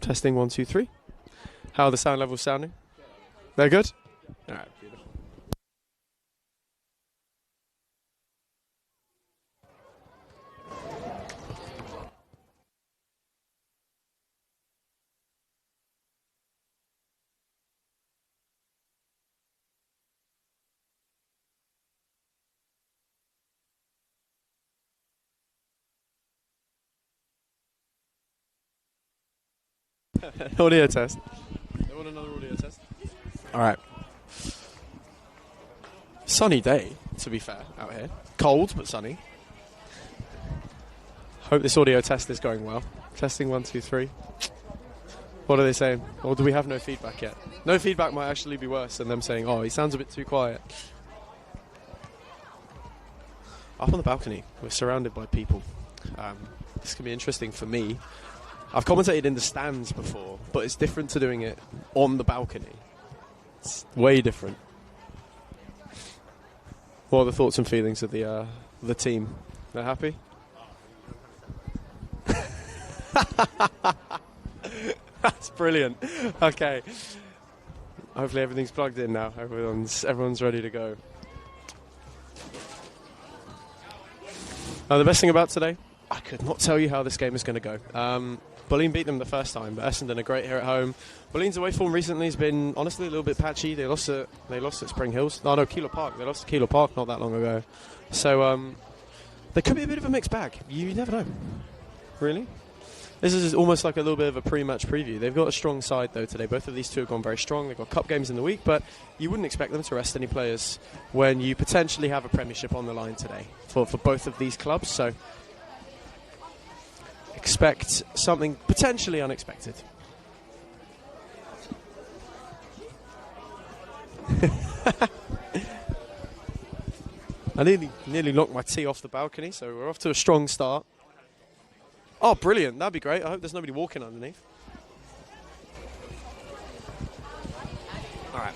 Testing 1, 2, 3. How are the sound levels sounding? They're good? Alright, beautiful. Audio test. They want another audio test? Alright. Sunny day, to be fair, out here. Cold, but sunny. Hope this audio test is going well. Testing 1, 2, 3. What are they saying? Or do we have no feedback yet? No feedback might actually be worse than them saying, oh, he sounds a bit too quiet. Up on the balcony, we're surrounded by people. This can be interesting for me. I've commentated in the stands before, but it's different to doing it on the balcony. It's way different. What are the thoughts and feelings of the team? They're happy? That's brilliant. Okay. Hopefully everything's plugged in now. Everyone's ready to go. The best thing about today, I could not tell you how this game is going to go. Bulleen beat them the first time, but Essendon are great here at home. Bulleen's away form recently has been honestly a little bit patchy. They lost at Spring Hills. No, Keeler Park. They lost to Keeler Park not that long ago. So there could be a bit of a mixed bag. You never know. Really? This is almost like a little bit of a pre-match preview. They've got a strong side though today. Both of these two have gone very strong. They've got cup games in the week, but you wouldn't expect them to rest any players when you potentially have a premiership on the line today for both of these clubs. So expect something potentially unexpected. I nearly knocked my tee off the balcony, so we're off to a strong start. Oh, brilliant. That'd be great. I hope there's nobody walking underneath. All right.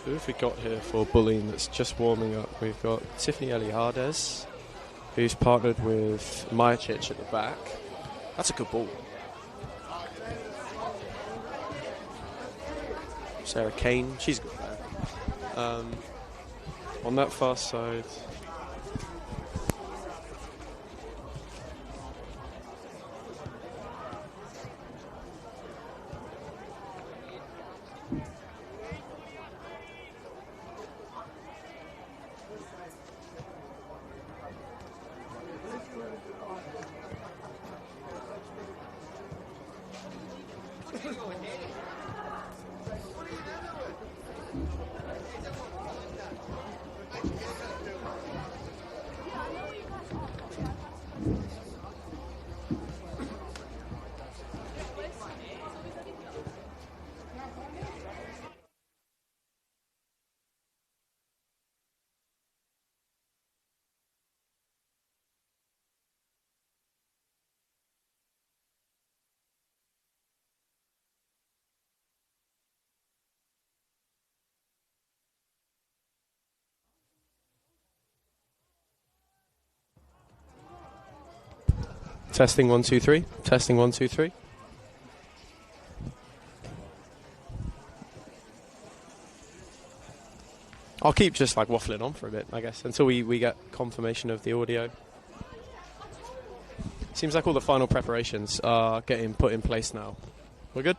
Who have we got here for Bulleen that's just warming up? We've got Tiffany Eliades, who's partnered with Majacic at the back. That's a good ball. Sarah Kane, she's good there. On that far side, testing 1, 2, 3. Testing 1, 2, 3. I'll keep just like waffling on for a bit, I guess, until we get confirmation of the audio. Seems like all the final preparations are getting put in place now. We're good?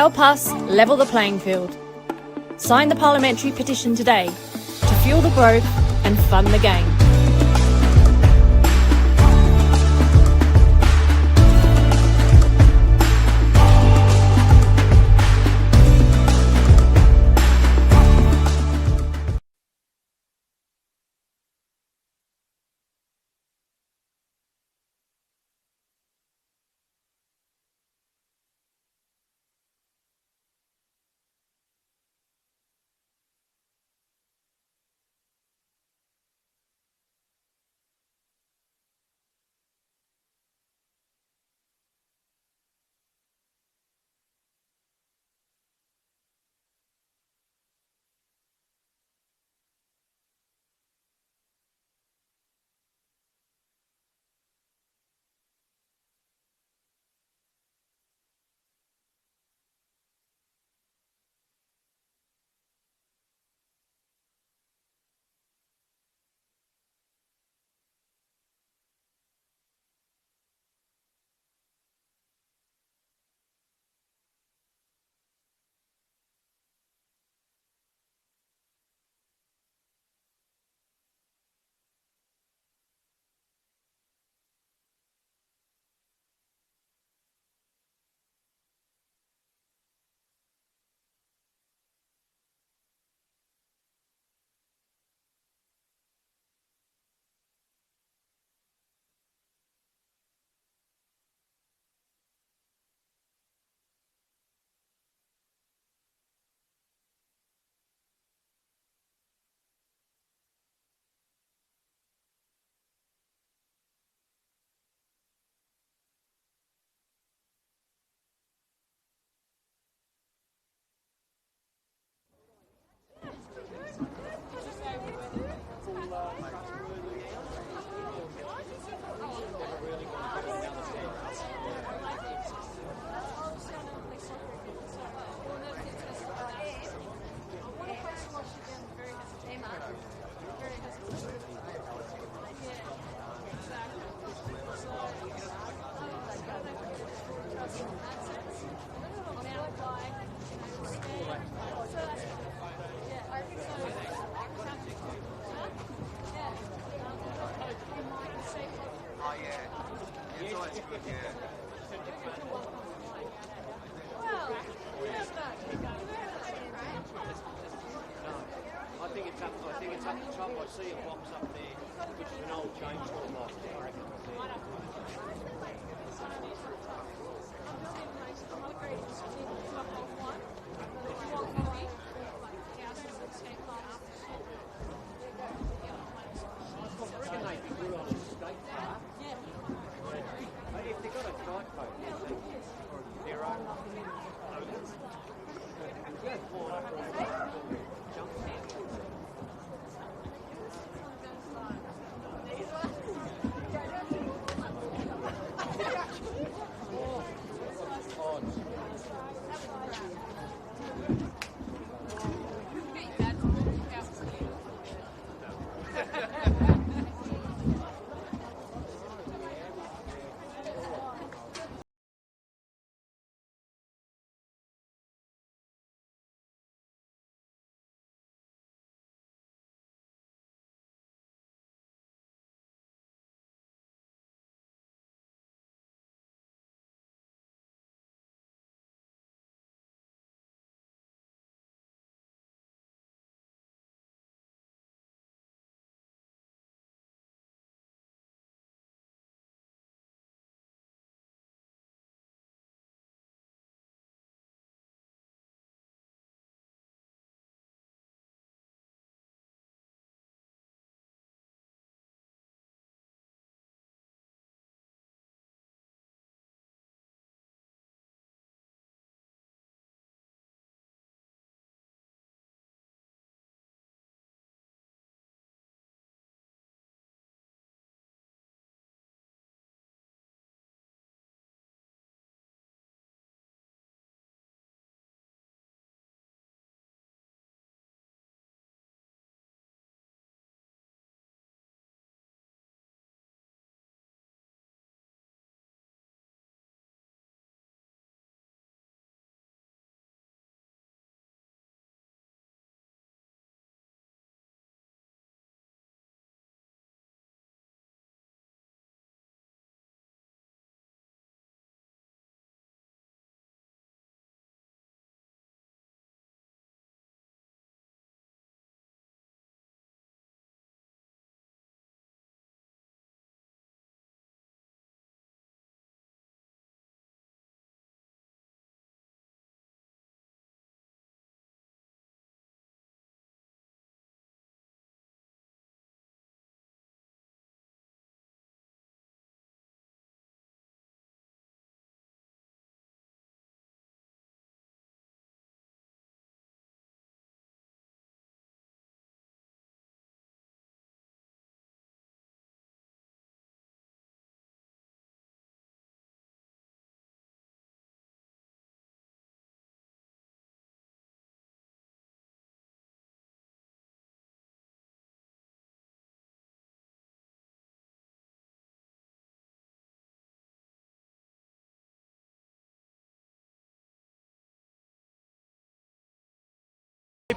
Help us level the playing field. Sign the parliamentary petition today to fuel the growth and fund the game.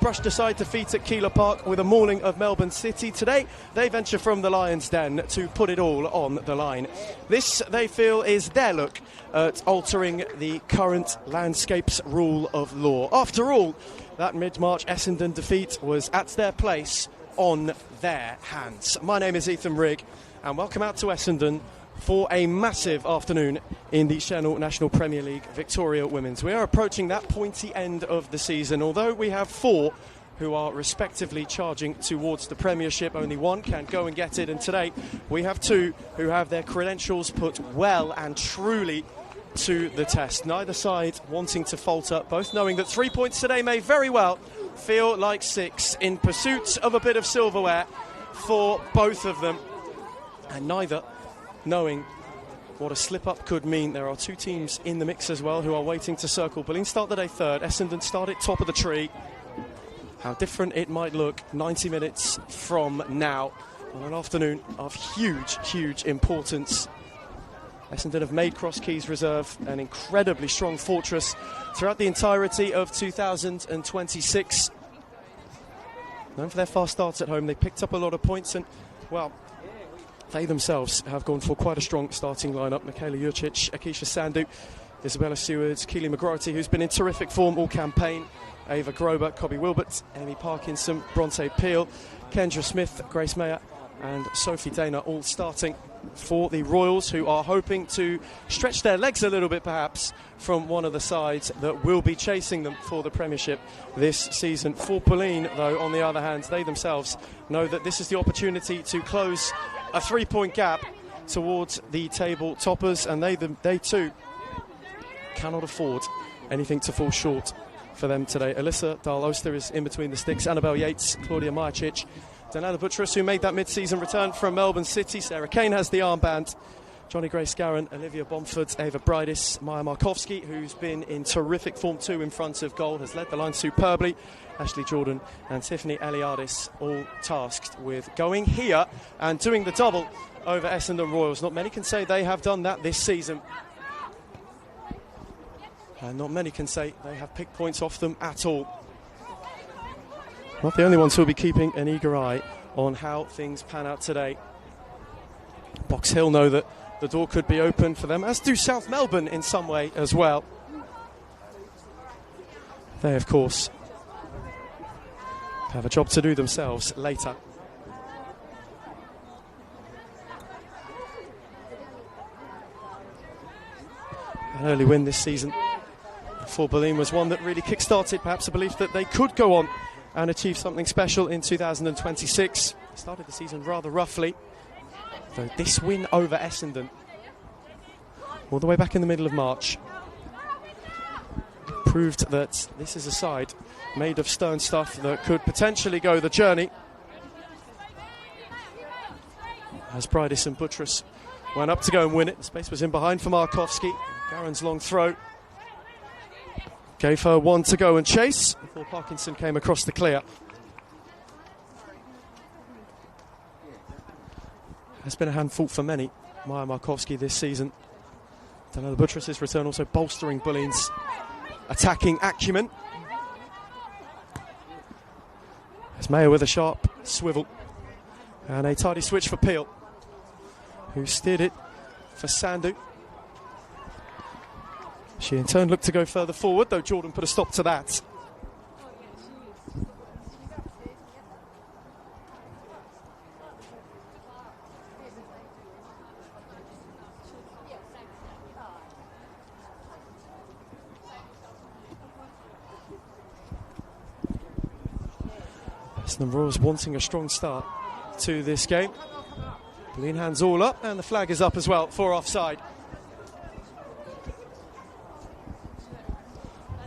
brushed aside defeat at Keeler Park with a mauling of Melbourne City. Today, they venture from the Lions' Den to put it all on the line. This, they feel, is their look at altering the current landscape's rule of law. After all, that mid-March Essendon defeat was at their place on their hands. My name is Ethan Rigg, and welcome out to Essendon for a massive afternoon in the Senol National Premier League Victoria Women's. We are approaching that pointy end of the season. Although we have four who are respectively charging towards the Premiership, only one can go and get it, and today we have two who have their credentials put well and truly to the test. Neither side wanting to falter, both knowing that 3 points today may very well feel like 6 in pursuit of a bit of silverware for both of them, and neither knowing what a slip-up could mean. There are two teams in the mix as well who are waiting to circle. Bulleen start the day third, Essendon started top of the tree. How different it might look 90 minutes from now on an afternoon of huge importance. Essendon have made Cross Keys Reserve an incredibly strong fortress throughout the entirety of 2026. Known for their fast starts at home, they picked up a lot of points, and, well, they themselves have gone for quite a strong starting lineup. Michaela Jurcic, Akeisha Sandu, Isabella Seward, Keely McGroty, who's been in terrific form all campaign, Ava Grober, Cobby Wilbert, Amy Parkinson, Bronte Peel, Kendra Smith, Grace Mayer and Sophie Dana, all starting for the Royals, who are hoping to stretch their legs a little bit perhaps from one of the sides that will be chasing them for the Premiership this season. For Bulleen, though, on the other hand, they themselves know that this is the opportunity to close a 3-point gap towards the table toppers, and they too cannot afford anything to fall short for them today. Alyssa Dahl-Oster is in between the sticks, Annabelle Yates, Claudia Majacic, Danella Buttress, who made that mid-season return from Melbourne City, Sarah Kane has the armband, Johnny Grace-Garron, Olivia Bomford, Ava Bridis, Maya Markowski, who's been in terrific form too in front of goal, has led the line superbly, Ashley Jordan and Tiffany Eliadis, all tasked with going here and doing the double over Essendon Royals. Not many can say they have done that this season, and not many can say they have picked points off them at all. Not the only ones who will be keeping an eager eye on how things pan out today. Box Hill know that the door could be open for them, as do South Melbourne in some way as well. They, of course, have a job to do themselves later. An early win this season for Bulleen was one that really kick-started perhaps a belief that they could go on and achieve something special in 2026. Started the season rather roughly, though this win over Essendon, all the way back in the middle of March, proved that this is a side made of stern stuff that could potentially go the journey. As Bridis and Buttress went up to go and win it, the space was in behind for Markowski. Garron's long throw gave her one to go and chase before Parkinson came across the clear. Has been a handful for many, Maya Markowski, this season. Danella Buttress's return also bolstering Bulleen's attacking acumen. As Mayer with a sharp swivel and a tidy switch for Peel, who steered it for Sandu. She in turn looked to go further forward, though Jordan put a stop to that. Essendon Royals wanting a strong start to this game. Bulleen hands all up, and the flag is up as well for offside.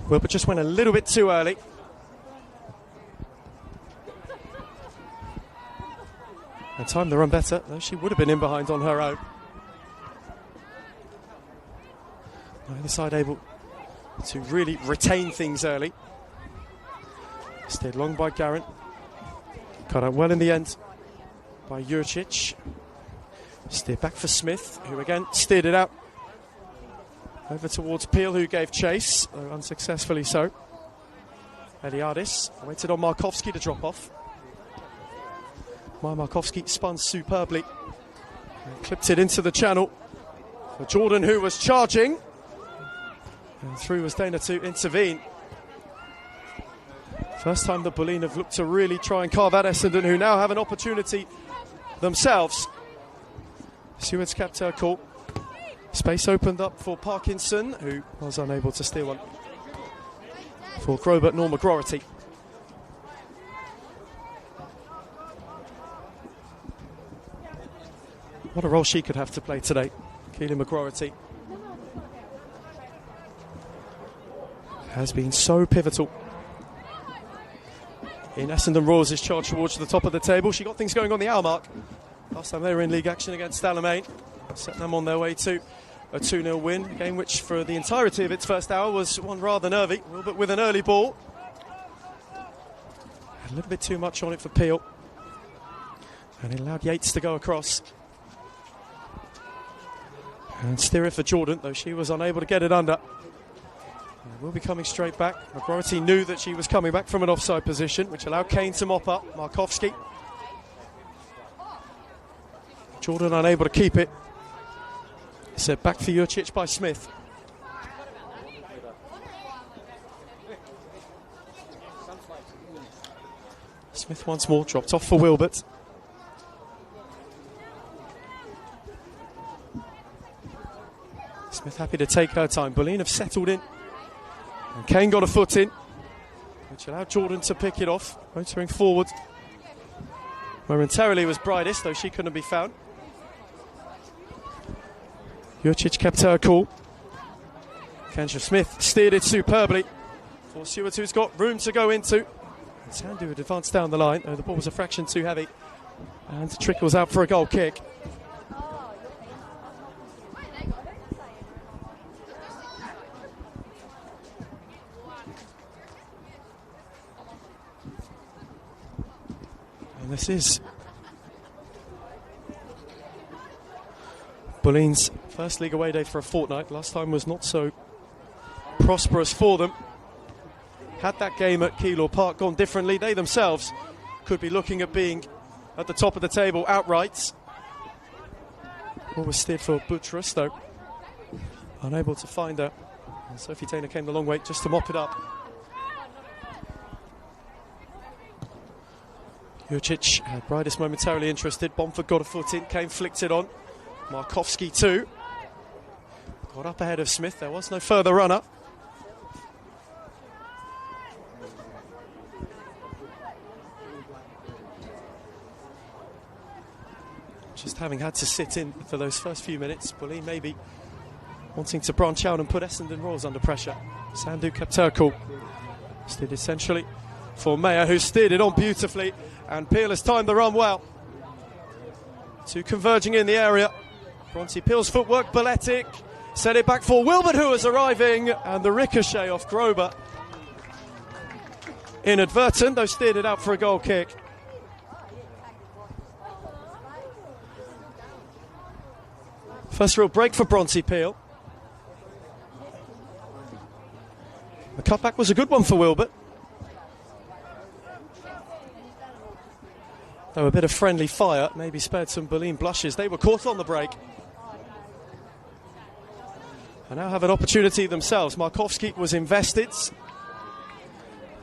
Wilbur just went a little bit too early. And timed the run better, though she would have been in behind on her own. Neither side able to really retain things early. Steered long by Garron. Cut out well in the end by Jurcic. Steered back for Smith, who again steered it out over towards Peel, who gave chase, though unsuccessfully so. Eliadis waited on Markovski to drop off. Markovski spun superbly and clipped it into the channel for Jordan, who was charging. And through was Dana to intervene. First time that Bulleen have looked to really try and carve out Essendon, who now have an opportunity themselves. Seward's kept her call. Space opened up for Parkinson, who was unable to steal one. For Grobert, Norma Grority. What a role she could have to play today, Keely McGrority. Has been so pivotal in Essendon Roars' charge towards the top of the table. She got things going on the hour mark. Last time they were in league action against Alamein. Set them on their way to a 2-0 win. A game which for the entirety of its first hour was one rather nervy. Wilbert with an early ball. Had a little bit too much on it for Peel. And it allowed Yates to go across. And steer it for Jordan, though she was unable to get it under. And will be coming straight back. McGrority knew that she was coming back from an offside position, which allowed Kane to mop up. Markovski. Jordan unable to keep it. Set back for Jurcic by Smith. Smith once more, dropped off for Wilbert. Smith happy to take her time. Bulleen have settled in. And Kane got a foot in, which allowed Jordan to pick it off, motoring forward. Momentarily was brightest, though she couldn't be found. Jurcic kept her cool. Kendra Smith steered it superbly for Stewart, who's got room to go into. And Sandu had advanced down the line, though the ball was a fraction too heavy. And trickles out for a goal kick. And this is Bulleen's first league away day for a fortnight. Last time was not so prosperous for them. Had that game at Keilor Park gone differently, they themselves could be looking at being at the top of the table outright. Ball was steered for Buttress, though unable to find her. And Sophie Taylor came the long way just to mop it up. Jurcic had Brightest momentarily interested. Bomford got a foot in, Kane flicked it on. Markovski too. Got up ahead of Smith, there was no further run-up. Just having had to sit in for those first few minutes, Bulleen maybe wanting to branch out and put Essendon Roars under pressure. Sandu kept her cool. Steered essentially for Mayer, who steered it on beautifully, and Peel has timed the run well. Two converging in the area. Bronte Peel's footwork, balletic. Set it back for Wilbert, who was arriving, and the ricochet off Grober. Inadvertent, though steered it out for a goal kick. First real break for Bronte Peel. The cutback was a good one for Wilbert. Though a bit of friendly fire maybe spared some Bulleen blushes. They were caught on the break. And now have an opportunity themselves. Markovski was invested.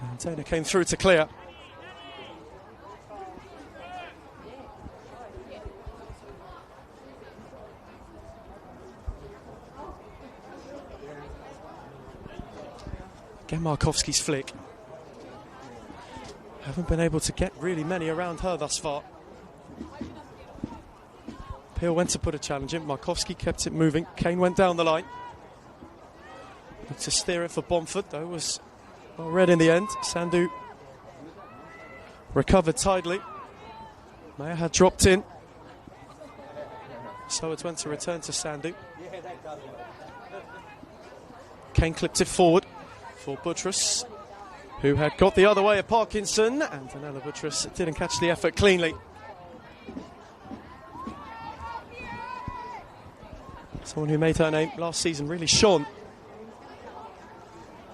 And Dana came through to clear. Again, Markovski's flick. Haven't been able to get really many around her thus far. Peel went to put a challenge in. Markovski kept it moving. Kane went down the line. Looked to steer it for Bomford, though was well read in the end. Sandu recovered tidily. Mayer had dropped in. So it went to return to Sandu. Kane clipped it forward for Buttress, who had got the other way of Parkinson, and Danella Buttress didn't catch the effort cleanly. Someone who made her name last season really shone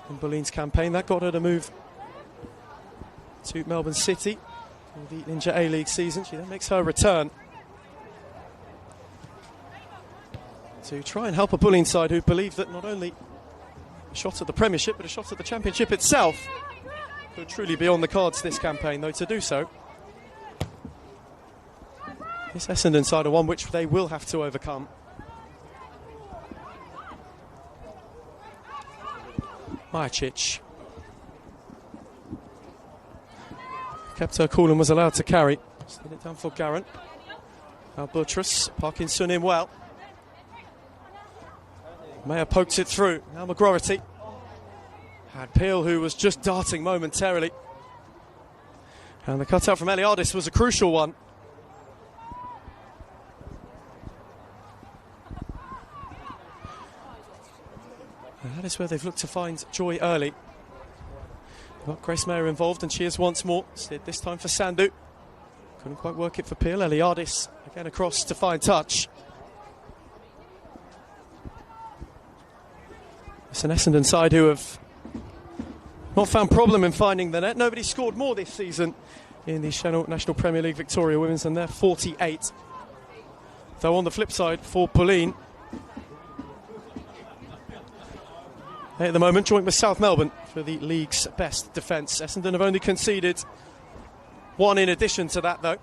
in Bulleen's campaign. That got her to move to Melbourne City for the Ninja A-League season. She then makes her return to try and help a Bulleen side who believe that not only a shot at the Premiership but a shot at the Championship itself could truly be on the cards this campaign, though to do so this Essendon side are one which they will have to overcome. Majacic kept her cool and was allowed to carry. Slid it down for Garron. Now Buttress, Parkinson in well. Mayer pokes it through. Now McGroarty. Had Peel, who was just darting momentarily. And the cutout from Eliadis was a crucial one. And that is where they've looked to find joy early. Got Grace Mayer involved, and she is once more. Slid this time for Sandu. Couldn't quite work it for Peel. Eliadis again across to find touch. It's an Essendon side who have not found problem in finding the net. Nobody scored more this season in the Senol National Premier League Victoria Women's, and they're 48. Though on the flip side for Bulleen, they at the moment joint with South Melbourne for the league's best defence. Essendon have only conceded one in addition to that, though.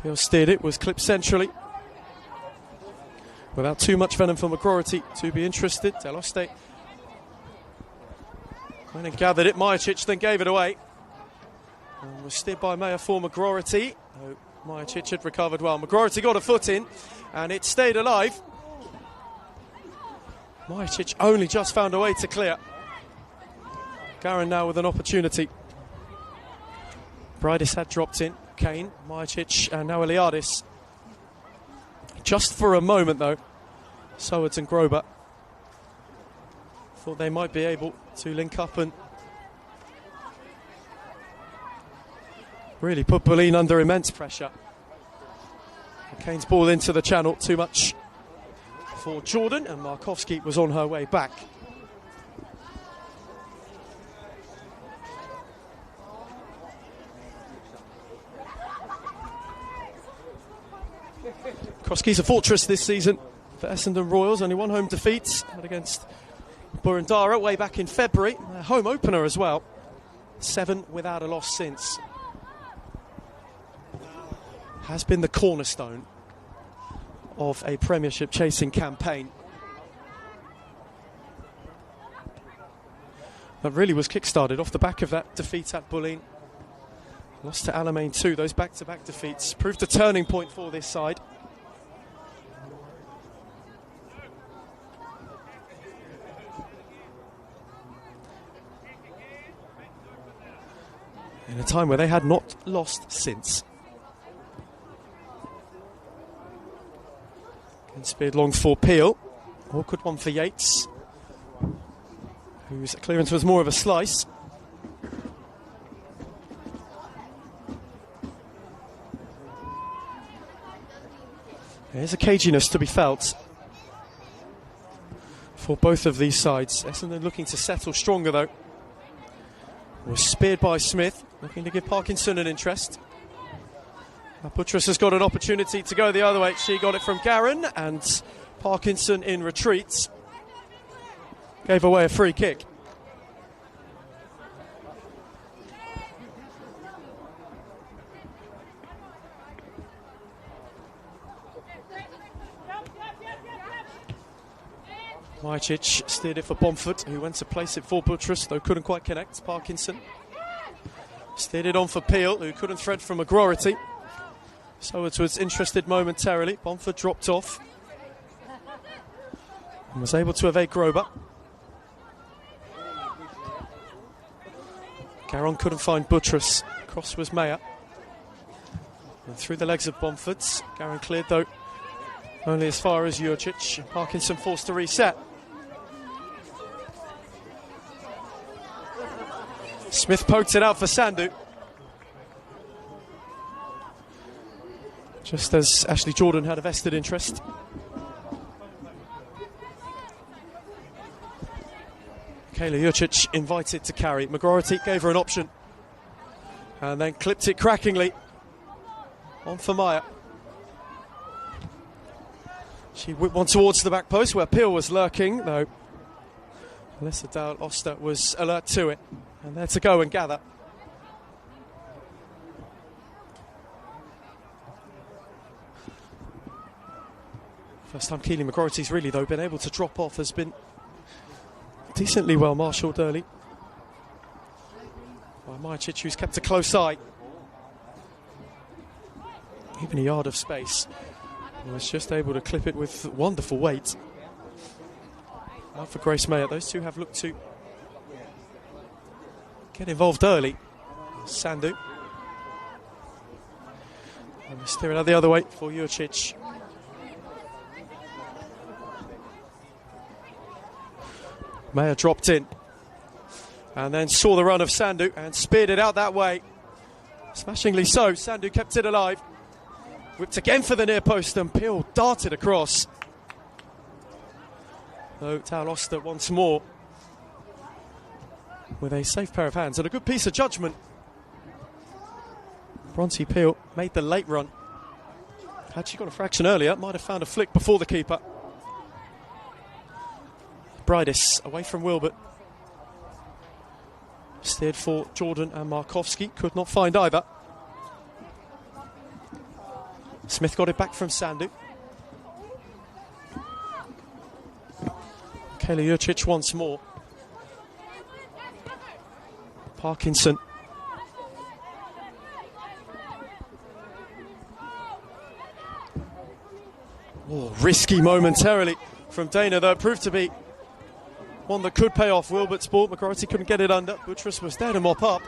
Peel steered it, was clipped centrally. Without too much venom for McGroarty to be interested. Deloste went and gathered it. Majacic then gave it away. And was steered by Mayer for McGroarty. Oh, Majacic had recovered well. McGroarty got a foot in and it stayed alive. Majacic only just found a way to clear. Garron now with an opportunity. Bridis had dropped in. Kane, Majacic and now Eliadis. Just for a moment, though, Sowards and Grober thought they might be able to link up and really put Bulleen under immense pressure. Kane's ball into the channel, too much for Jordan, and Markowski was on her way back. Kroski's a fortress this season for Essendon Royals. Only one home defeat, that against Burundara way back in February. Their home opener as well. 7 without a loss since. Has been the cornerstone of a Premiership chasing campaign. That really was kick-started off the back of that defeat at Bulleen. Lost to Alamein too. Those back-to-back defeats proved a turning point for this side. In a time where they had not lost since. And speared long for Peel. Awkward one for Yates, whose clearance was more of a slice. There's a caginess to be felt for both of these sides. Essendon looking to settle stronger, though. Was speared by Smith, looking to give Parkinson an interest. Buttress has got an opportunity to go the other way. She got it from Garron, and Parkinson in retreat gave away a free kick. Majacic steered it for Bomford, who went to place it for Buttress, though couldn't quite connect. Parkinson steered it on for Peel, who couldn't thread from McGroarty. So it was interested momentarily. Bomford dropped off and was able to evade Grober. Garron couldn't find Buttress. Cross was Mayer. And through the legs of Bomford. Garron cleared, though only as far as Jurcic. Parkinson forced to reset. Smith poked it out for Sandu. Just as Ashley Jordan had a vested interest. Kayla Jurcic invited to carry. McGroarty gave her an option and then clipped it crackingly on for Maya. She whipped one towards the back post where Peel was lurking, though Alyssa Dowell Oster was alert to it, and there to go and gather. First time Keely McGroarty's really, though, been able to drop off, has been decently well marshalled early. Well, Maya Chichu's kept a close eye. Even a yard of space. And was just able to clip it with wonderful weight. Now for Grace Mayer, those two have looked to get involved early. Sandu. And we're steering out the other way for Jurcic. Mayer dropped in and then saw the run of Sandu and speared it out that way. Smashingly so, Sandu kept it alive. Whipped again for the near post and Peel darted across. Though Dowell Oster once more with a safe pair of hands and a good piece of judgment. Bronte Peel made the late run. Had she got a fraction earlier, might have found a flick before the keeper. Bridis away from Wilbert. Steered for Jordan and Markowski, could not find either. Smith got it back from Sandu. Kayla Jurcic once more. Parkinson. Oh, risky momentarily from Dana, though it proved to be one that could pay off. Wilbert's ball, McGroarty couldn't get it under. Buttress was there to mop up.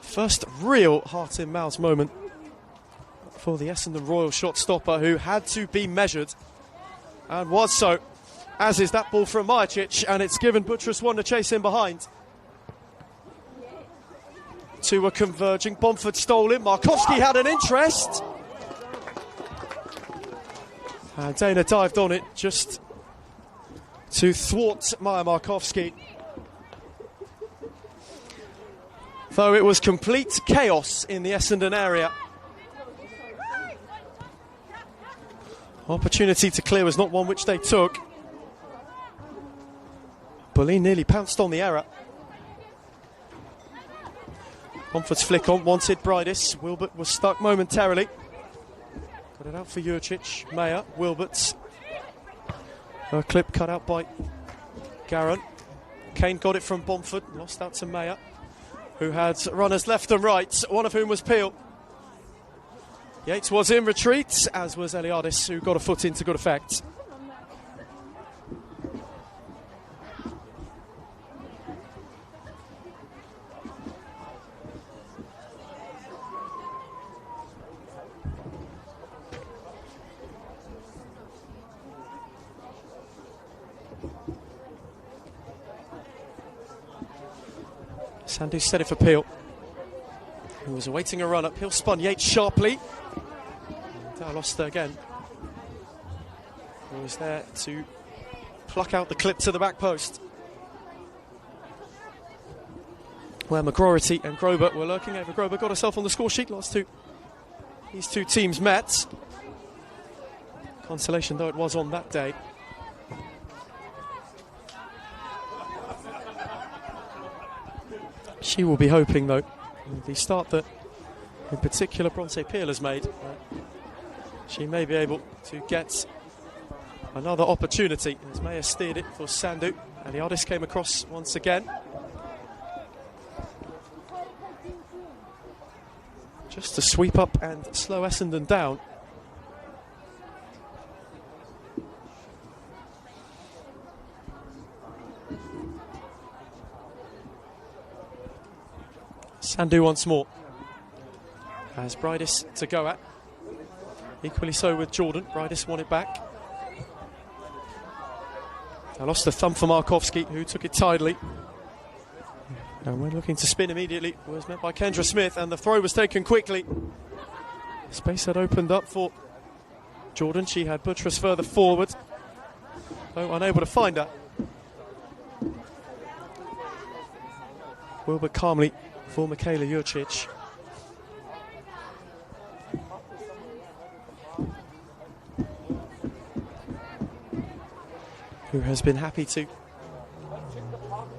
First real heart-in-mouth moment for the Essendon Royal shot stopper, who had to be measured and was so, as is that ball from Majic, and it's given Buttress one to chase in behind. Two were converging. Bomford stole in. Markowski had an interest. And Dana dived on it just to thwart Maya Markowski. Though it was complete chaos in the Essendon area. Opportunity to clear was not one which they took. Bulleen nearly pounced on the error. Pomford's flick on, wanted Bridis. Wilbert was stuck momentarily. Got it out for Jurcic. Mayer, Wilbert. Her clip cut out by Garron. Kane got it from Bomford, lost out to Mayer, who had runners left and right, one of whom was Peel. Yates was in retreat, as was Eliadis, who got a foot in to good effect. Sandu set it for Peel, who was awaiting a run-up. Peel spun Yates sharply. Dowell Oster again, who was there to pluck out the clip to the back post, where McGroarty and Grober were lurking over. Grober got herself on the score sheet. These two teams met. Consolation though it was on that day. She will be hoping, though, with the start that, in particular, Bronte Peel has made, she may be able to get another opportunity. As Mayer steered it for Sandu, and the artist came across once again. Just to sweep up and slow Essendon down. Sandu once more. Has Bridis to go at. Equally so with Jordan. Bridis won it back. I lost the thumb for Markowski, who took it tidily. And when looking to spin immediately was met by Kendra Smith, and the throw was taken quickly. Space had opened up for Jordan. She had Buttress further forward, though unable to find her. Wilbert calmly for Michaela Jurcic. Who has been happy to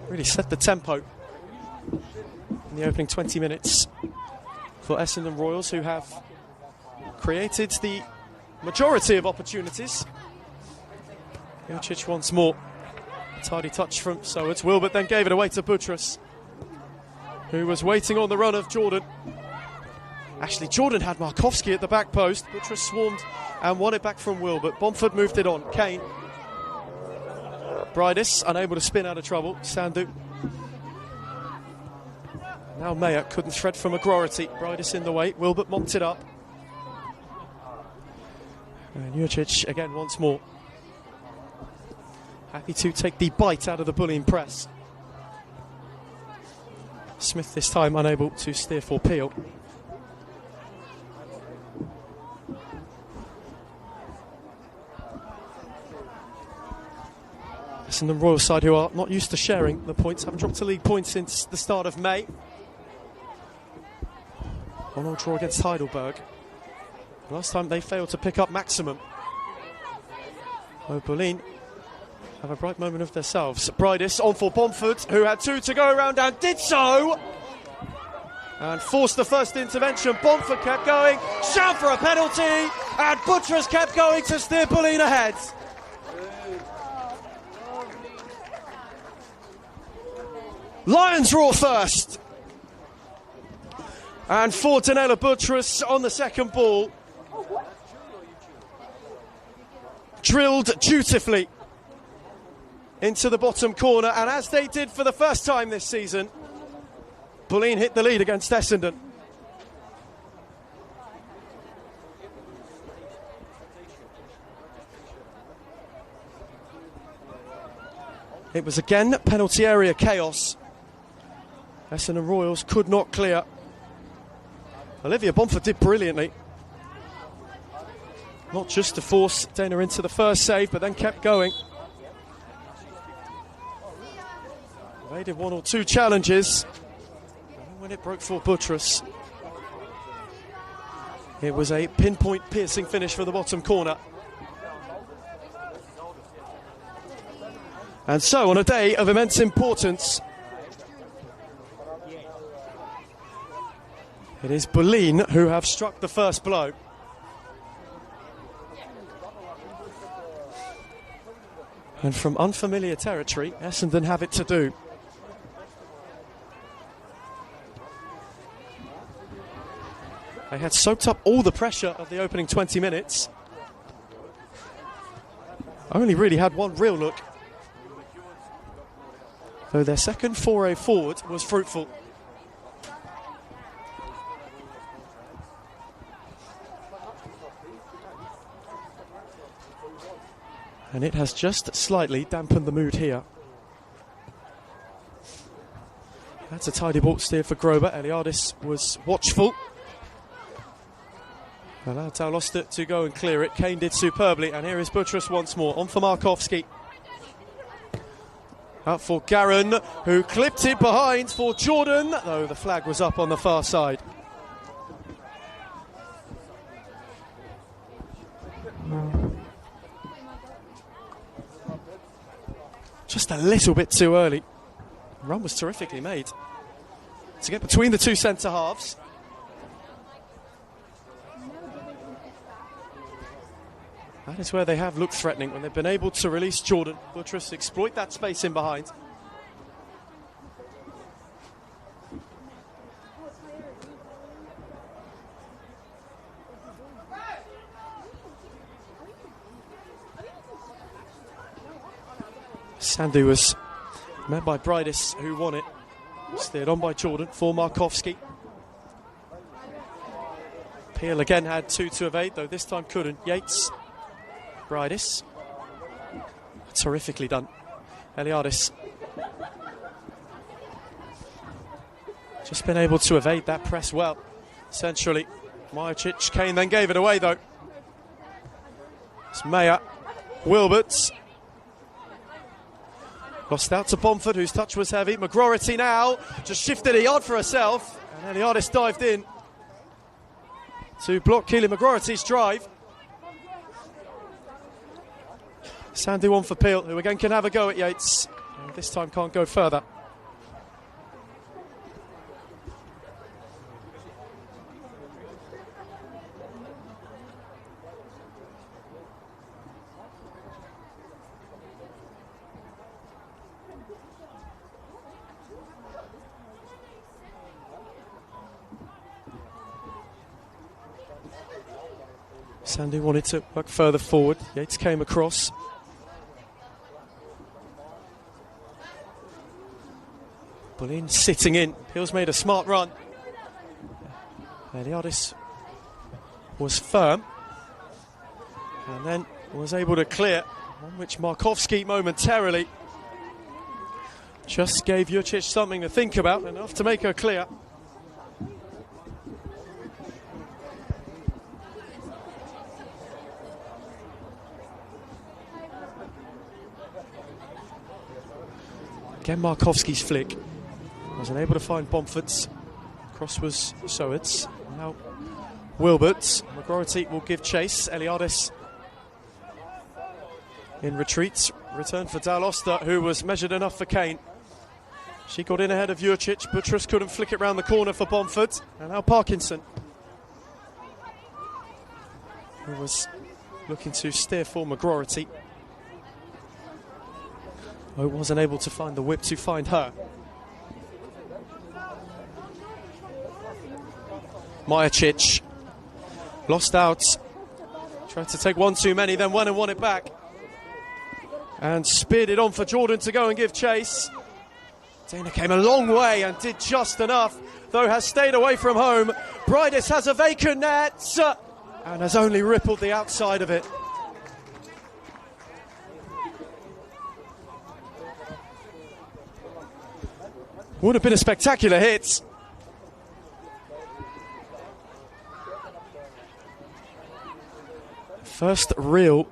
really set the tempo in the opening 20 minutes for Essendon Royals, who have created the majority of opportunities. Jurcic once more. Tidy touch from Sowards. Wilbert then gave it away to Buttress, who was waiting on the run of Jordan. Actually, Jordan had Markowski at the back post. Buttress swarmed and won it back from Wilbert. Bomford moved it on. Kane. Bridis unable to spin out of trouble. Sandu. Now Mayer couldn't thread from McGroarty. Bridis in the way. Wilbert mopped it up. And Jurcic again once more. Happy to take the bite out of the Bulleen press. Smith this time unable to steer for Peel. And the Royal side, who are not used to sharing the points, haven't dropped a league point since the start of May. 1-1 draw against Heidelberg. Last time they failed to pick up maximum. Bulleen have a bright moment of themselves. Bridis on for Bomford, who had 2 to go around and did so! And forced the first intervention. Bomford kept going, shout for a penalty, and Buttress kept going to steer Bulleen ahead. Lions roar first. And for Danella Buttress on the second ball. Drilled dutifully into the bottom corner, and as they did for the first time this season, Bulleen hit the lead against Essendon. It was again penalty area chaos. Essendon Royals could not clear. Olivia Bomford did brilliantly. Not just to force Dana into the first save, but then kept going. They did 1 or 2 challenges. And when it broke for Buttress, it was a pinpoint piercing finish for the bottom corner. And so, on a day of immense importance, it is Bulleen who have struck the first blow. And from unfamiliar territory, Essendon have it to do. They had soaked up all the pressure of the opening 20 minutes. Only really had one real look, though their second foray forward was fruitful. And it has just slightly dampened the mood here. That's a tidy ball steer for Grover. Eliadis was watchful. Alatau lost it to go and clear it. Kane did superbly, and here is Buttress once more. On for Markowski. Out for Garin, who clipped it behind for Jordan, though the flag was up on the far side. Just a little bit too early. The run was terrifically made to get between the two centre halves. That is where they have looked threatening, when they've been able to release Jordan. Buttress exploit that space in behind. Sandu was met by Bridis, who won it. Steered on by Jordan for Markowski. Peel again had 2 to evade, though this time couldn't. Yates. Bridis. Terrifically done. Eliadis. Just been able to evade that press well. Centrally. Majicic. Kane then gave it away, though. It's Mayer. Wilberts. Lost out to Bomford, whose touch was heavy. McGroarty now just shifted a yard for herself, and Eliadis dived in to block Keely McGroarty's drive. Sandy one for Peel, who again can have a go at Yates, and this time can't go further. Sandy wanted to work further forward. Yates came across. Bulleen sitting in. Peel's made a smart run. Eliadis was firm and then was able to clear, on which Markowski momentarily just gave Jurcic something to think about, enough to make her clear. Again, Markowski's flick. Wasn't able to find Bomford's. Cross was Soward's. Now Wilbert's. McGroarty will give chase. Eliadis in retreats. Return for Dalosta, who was measured enough for Kane. She got in ahead of Jurcic. Buttress couldn't flick it round the corner for Bomford. And now Parkinson, who was looking to steer for McGroarty. Oh, wasn't able to find the whip to find her. Majicic lost out. Tried to take one too many, then went and won it back. And speared it on for Jordan to go and give chase. Dana came a long way and did just enough, though has stayed away from home. Bridis has a vacant net and has only rippled the outside of it. Would have been a spectacular hit. First real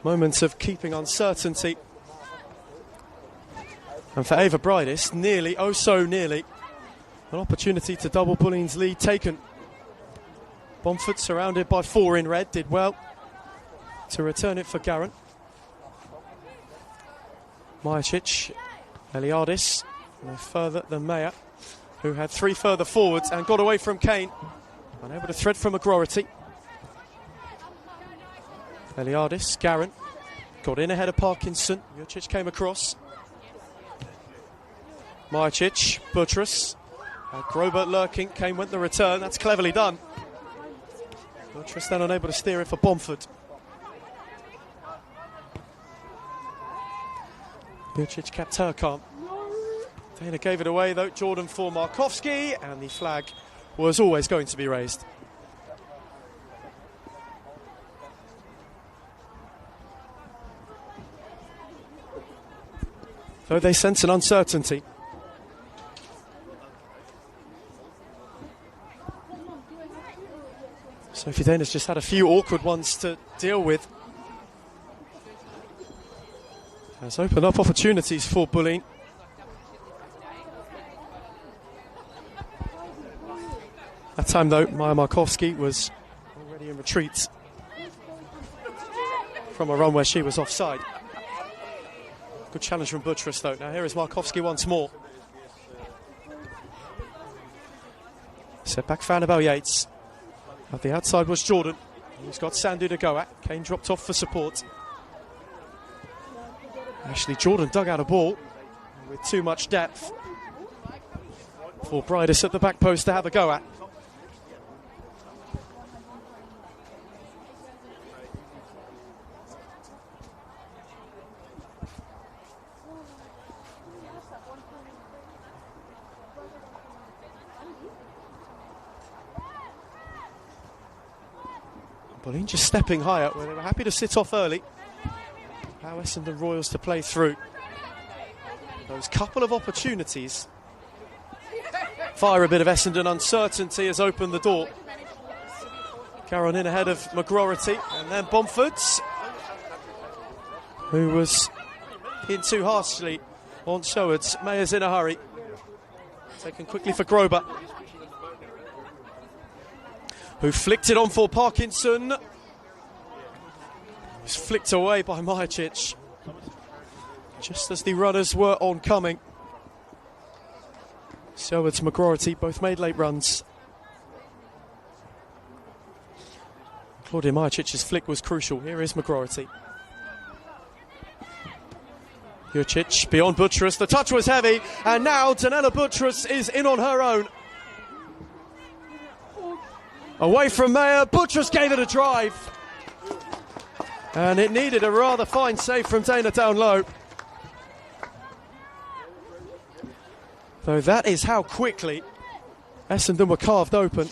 moment of keeping uncertainty. And for Ava Bridis, nearly, oh so nearly, an opportunity to double Bulleen's lead taken. Bomford, surrounded by four in red, did well to return it for Garant. Majicic, Eliadis, no further than Meyer, who had three further forwards and got away from Kane. Unable to thread from McGroarty. Eliadis, Garant, got in ahead of Parkinson. Jurcic came across. Majicic, Buttress, Grobert lurking. Kane went the return. That's cleverly done. Buttress then unable to steer it for Bomford. Jurcic kept her calm. Dana gave it away though. Jordan for Markowski, and the flag was always going to be raised. Though they sense an uncertainty. Sophie Dana's just had a few awkward ones to deal with. Has opened up opportunities for Bulleen. That time though, Maya Markowski was already in retreat from a run where she was offside. Good challenge from Buttress though. Now here is Markowski once more. Set back for Annabelle Yates. At the outside was Jordan. He's got Sandu to go at. Kane dropped off for support. Actually, Jordan dug out a ball with too much depth for Bridis at the back post to have a go at. Bulleen just stepping higher, where they were happy to sit off early. Allow Essendon Royals to play through. Those couple of opportunities. Fire a bit of Essendon uncertainty has opened the door. Caron in ahead of McGroarty, and then Bomford, who was in too harshly on Sherwood's. Mayer's in a hurry. Taken quickly for Grober, who flicked it on for Parkinson. It's flicked away by Majicic, just as the runners were oncoming. Sherwood's, McGroarty both made late runs. Claudia Majicic's flick was crucial. Here is McGroarty. Jurcic beyond Buttress. The touch was heavy, and now Danella Buttress is in on her own. Away from Mayer, Buttress gave it a drive. And it needed a rather fine save from Dana down low. Though that is how quickly Essendon were carved open.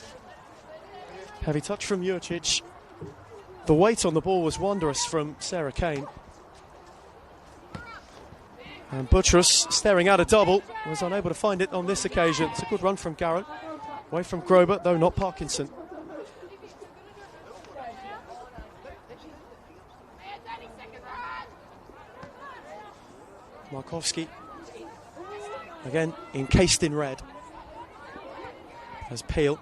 Heavy touch from Jurcic. The weight on the ball was wondrous from Sarah Kane. And Buttress, staring at a double, was unable to find it on this occasion. It's a good run from Garrett. Away from Grober, though not Parkinson. Markowski, again encased in red. As Peel.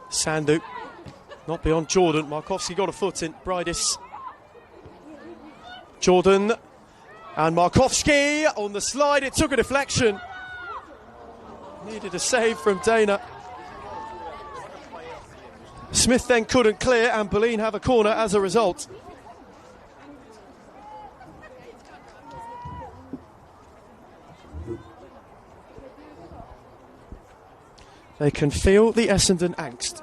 Sandu, not beyond Jordan. Markowski got a foot in. Bridis. Jordan. And Markowski on the slide. It took a deflection. Needed a save from Dana. Smith then couldn't clear, and Bulleen have a corner as a result. They can feel the Essendon angst.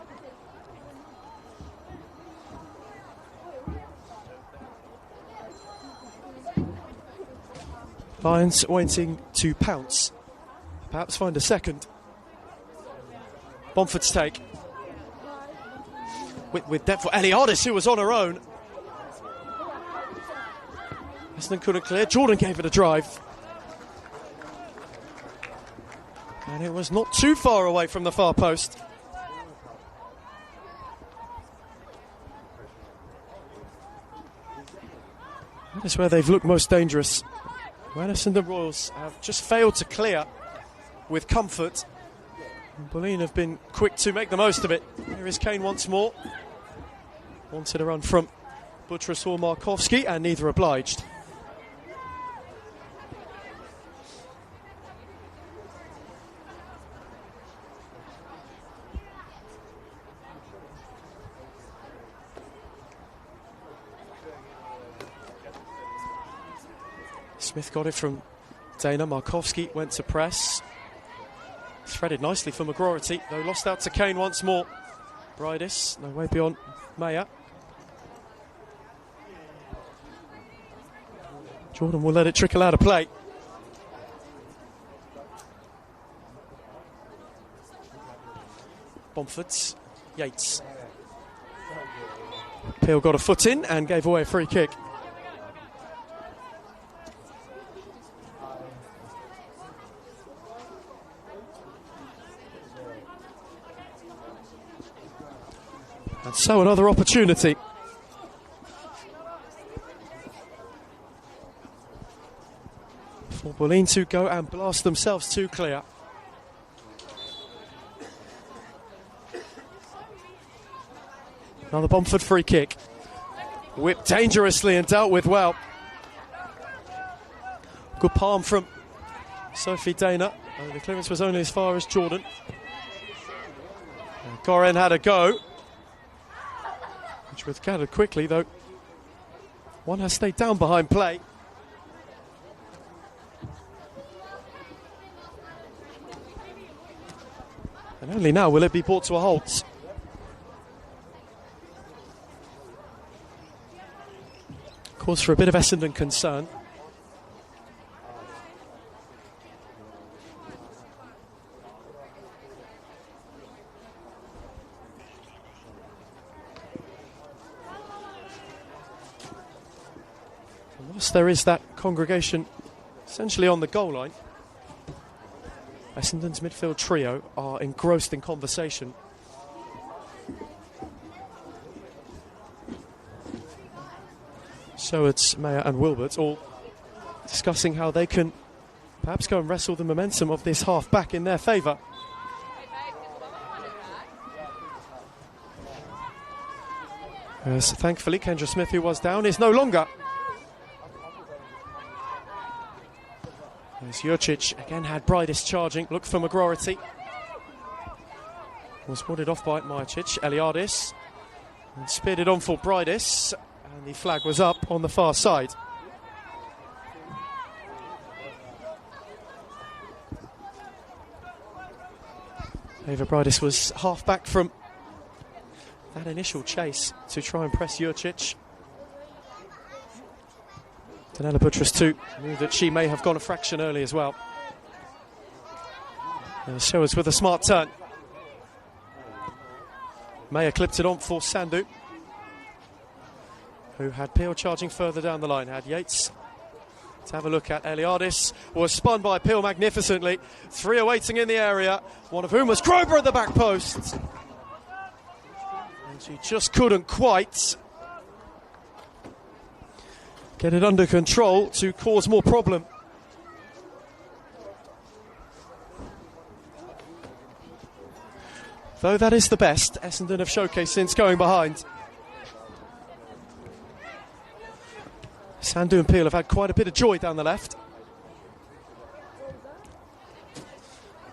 Lions waiting to pounce, perhaps find a second. Bomford's take. With depth for Eliadis, who was on her own. Essendon couldn't clear. Jordan gave it a drive. And it was not too far away from the far post. That is where they've looked most dangerous. When Essendon Royals have just failed to clear with comfort. And Bulleen have been quick to make the most of it. Here is Kane once more. Wanted a run from Buttress or Markowski, and neither obliged. Smith got it from Dana. Markowski went to press. Threaded nicely for McGroarty, though lost out to Kane once more. Bridis, no way beyond Mayer. Jordan will let it trickle out of play. Bomfords, Yates. Peel got a foot in and gave away a free kick. And so another opportunity. For Bulleen to go and blast themselves to clear. Another Bomford free kick. Whipped dangerously and dealt with well. Good palm from Sophie Dana. The clearance was only as far as Jordan. Goren had a go, which was gathered quickly, though one has stayed down behind play. And only now will it be brought to a halt. Cause for a bit of Essendon concern. Whilst there is that congregation essentially on the goal line, Essendon's midfield trio are engrossed in conversation. Sherwood's, Mayer and Wilbert all discussing how they can perhaps go and wrestle the momentum of this half back in their favour. As thankfully Kendra Smith, who was down, is no longer. As Jurcic again had Bridis charging, looked for McGroarty. Was warded off by Majcic. Eliadis and speared it on for Bridis, and the flag was up on the far side. Ava Bridis was half back from that initial chase to try and press Jurcic. Danella Buttress too knew that she may have gone a fraction early as well. Showers with a smart turn. Mayer clipped it on for Sandu, who had Peel charging further down the line. Had Yates to have a look at. Eliadis was spun by Peel magnificently. Three awaiting in the area, one of whom was Grober at the back post. And she just couldn't quite get it under control to cause more problem. Though that is the best Essendon have showcased since going behind. Sandu and Peel have had quite a bit of joy down the left.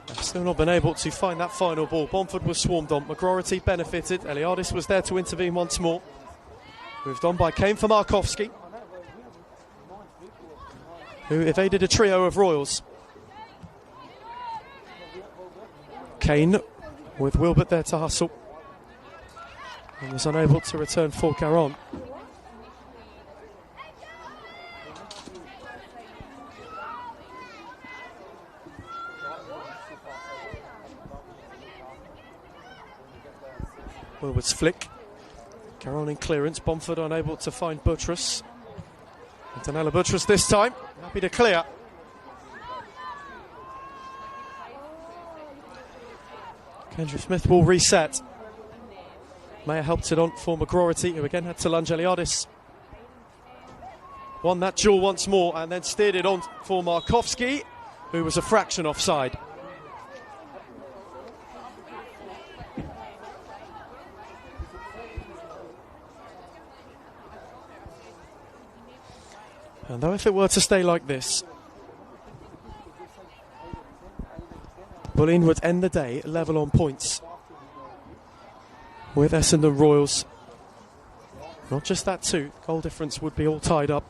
They've still not been able to find that final ball. Bomford was swarmed on. McGroarty benefited. Eliadis was there to intervene once more. Moved on by Kane for Markowski, who evaded a trio of Royals. Kane with Wilbert there to hustle, and was unable to return for Caron. Wilbert's flick. Caron in clearance. Bomford unable to find Buttress. And Danella Buttress this time, happy to clear. Kendra Smith will reset. Mayer helped it on for McGroarty, who again had to lunge. Eliadis won that duel once more and then steered it on for Markowski, who was a fraction offside. And though if it were to stay like this, Bulleen would end the day level on points with Essendon Royals. Not just that too, goal difference would be all tied up.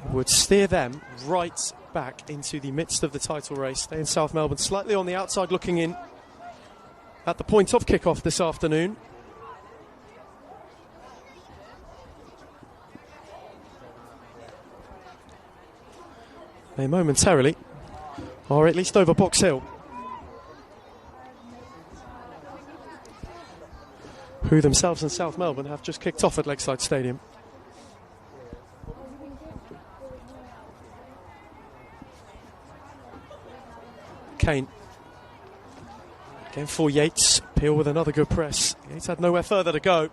It would steer them right back into the midst of the title race. They in South Melbourne, slightly on the outside looking in at the point of kick-off this afternoon. They momentarily are at least over Box Hill, who themselves in South Melbourne have just kicked off at Lakeside Stadium. Kane again for Yates. Peel with another good press. Yates had nowhere further to go.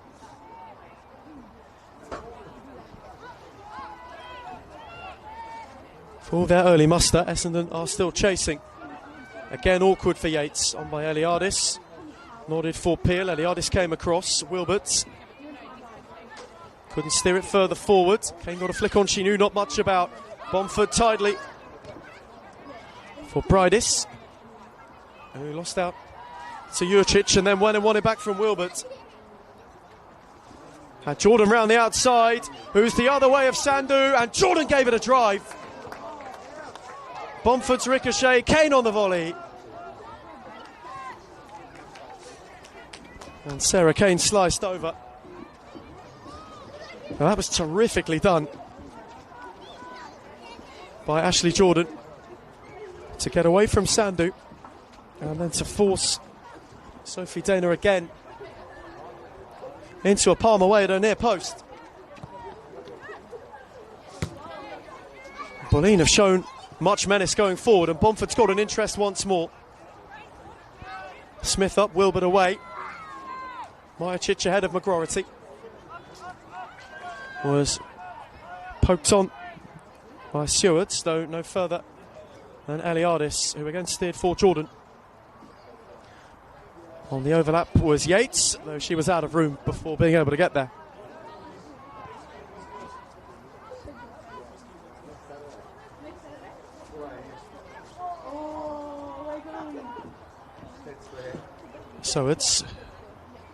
For their early muster, Essendon are still chasing. Again, awkward for Yates, on by Eliadis. Nodded for Peel. Eliadis came across. Wilbert couldn't steer it further forward. Kane got a flick on she knew not much about. Bomford tidily for Bridis, who lost out to Jurcic and then went and won it back from Wilbert. Had Jordan round the outside, who's the other way of Sandu, and Jordan gave it a drive. Bomford's ricochet, Kane on the volley. And Sarah Kane sliced over. Now that was terrifically done by Ashley Jordan to get away from Sandu and then to force Sophie Dana again into a palm away at her near post. Bulleen have shown much menace going forward, and Bomford's got an interest once more. Smith up, Wilbert away. Majicic ahead of McGroarty. Was poked on by Stewards, though no further than Eliadis, who again steered for Jordan. On the overlap was Yates, though she was out of room before being able to get there. So it's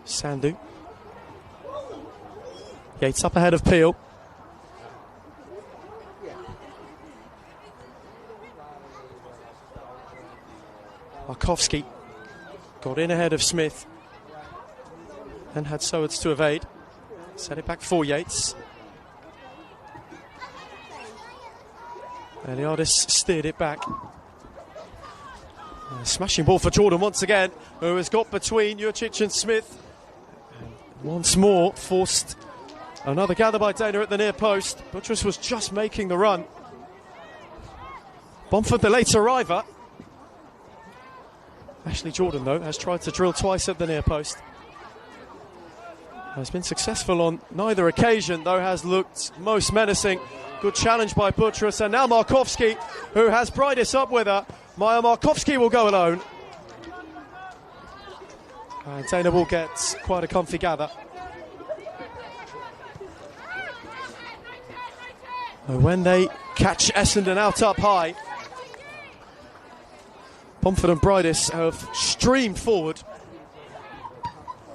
Sandhu. Yates up ahead of Peel. Markowski got in ahead of Smith and had Sowards to evade. Set it back for Yates. Eliadis steered it back. Smashing ball for Jordan once again, who has got between Jurcic and Smith. And once more forced another gather by Dana at the near post. Buttress was just making the run. Bomford the late arriver. Ashley Jordan, though, has tried to drill twice at the near post. Has been successful on neither occasion, though has looked most menacing. Good challenge by Buttress, and now Markowski, who has Bridis up with her. Maya Markowski will go alone. And Dana will get quite a comfy gather. When they catch Essendon out up high, Bomford and Bridis have streamed forward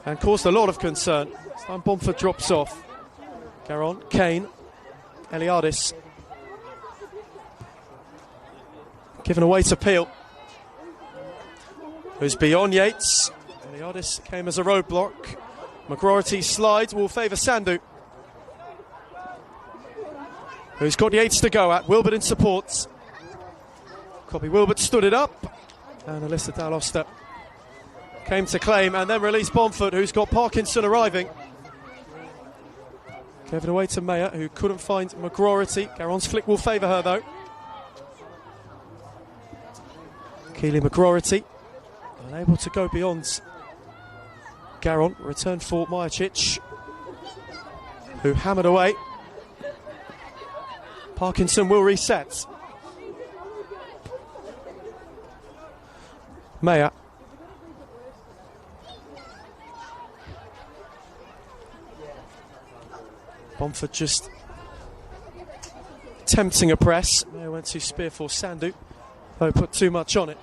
and caused a lot of concern. This time Bomford drops off. Garon, Kane, Eliadis. Given away to Peel, who's beyond Yates. Eliadis came as a roadblock. McGroarty's slide will favour Sandhu, who's got Yates to go at. Wilbert in support. Copy Wilbert stood it up, and Alyssa Daloster came to claim and then released Bomford, who's got Parkinson arriving. Gave it away to Mayer, who couldn't find McGroarty. Garon's flick will favour her, though. Keely McGroarty unable to go beyond Garon. Return for Majicic, who hammered away. Parkinson will reset. Mayer. Bomford just tempting a press. Mayer went to spear for Sandhu, though put too much on it.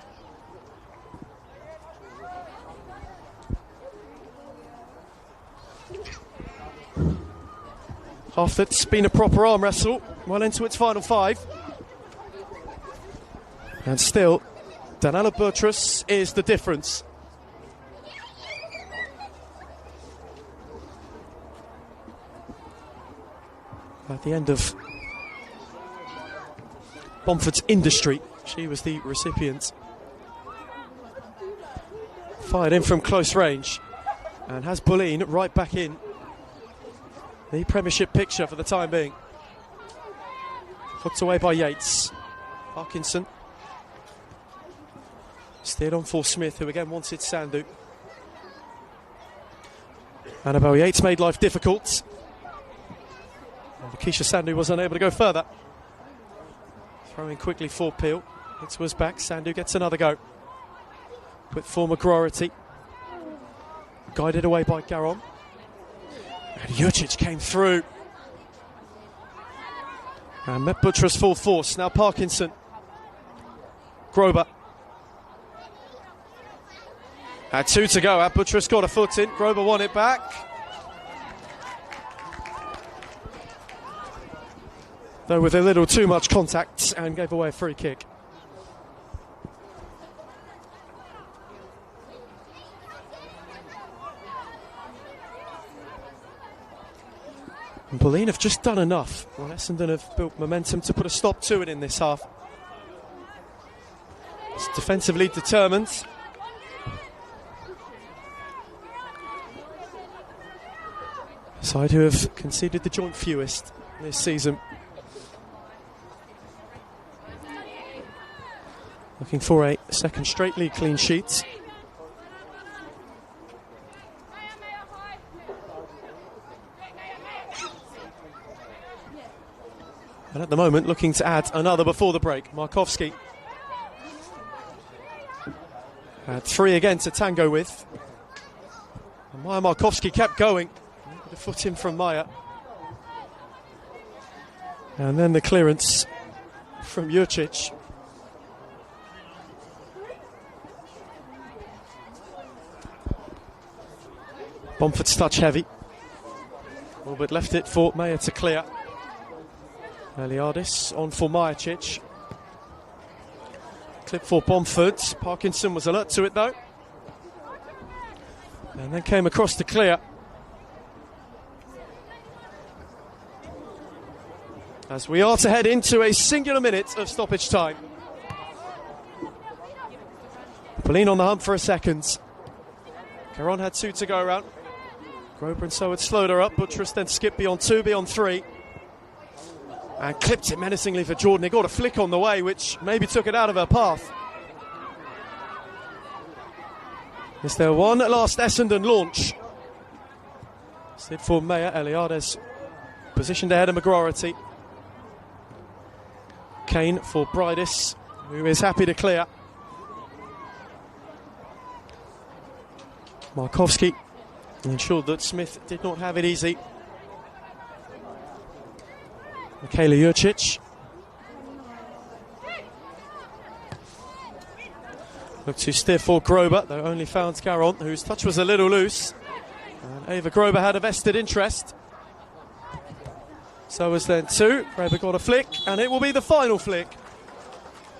Half it's been a proper arm wrestle, well into its final 5. And still, Daniela Buttress is the difference. At the end of Bomford's industry, she was the recipient. Fired in from close range and has Bulleen right back in the Premiership picture for the time being. Hooked away by Yates. Parkinson steered on for Smith, who again wanted Sandhu. Annabelle Yates made life difficult. And Keisha Sandhu was unable to go further. Throwing quickly for Peel. It was back. Sandhu gets another go. With for McGroarty. Guided away by Garon. And Jurcic came through. And met Buttress full force. Now Parkinson. Grober. Had 2 to go. Buttress got a foot in. Grober won it back. Though with a little too much contact, and gave away a free kick. And Bulleen have just done enough. Well, Essendon have built momentum to put a stop to it in this half. It's defensively determined. Side who have conceded the joint fewest this season. Looking for a second straight league clean sheet. And at the moment, looking to add another before the break. Markowski had 3 again to tango with. And Maya Markowski kept going. The foot in from Maya. And then the clearance from Jurcic. Bomford's touch heavy. Well, but left it for Maya to clear. Eliadis on for Majacic. Clip for Bomford. Parkinson was alert to it though. And then came across to clear. As we are to head into a singular minute of stoppage time. Bulleen on the hump for a second. Caron had 2 to go around. Grober and so had slowed her up. Buttress then skipped beyond 2, beyond 3. And clipped it menacingly for Jordan. He got a flick on the way, which maybe took it out of her path. Is there one last Essendon launch? Slid for Maya. Eliades positioned ahead of McGroarty. Kane for Bridis, who is happy to clear. Markowski ensured that Smith did not have it easy. Michaela Jurcic. Looked too stiff for Grober, though only found Caron, whose touch was a little loose. And Ava Grober had a vested interest. So was then 2. Grober got a flick, and it will be the final flick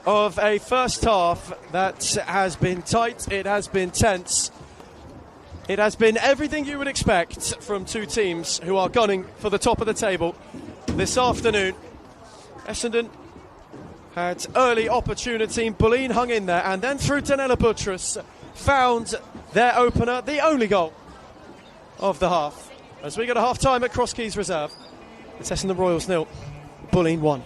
of a first half that has been tight, it has been tense. It has been everything you would expect from 2 teams who are gunning for the top of the table this afternoon. Essendon had early opportunity. Bulleen hung in there, and then through Danella Buttress found their opener, the only goal of the half. As we get a half time at Cross Keys Reserve, it's Essendon Royals 0, Bulleen 1.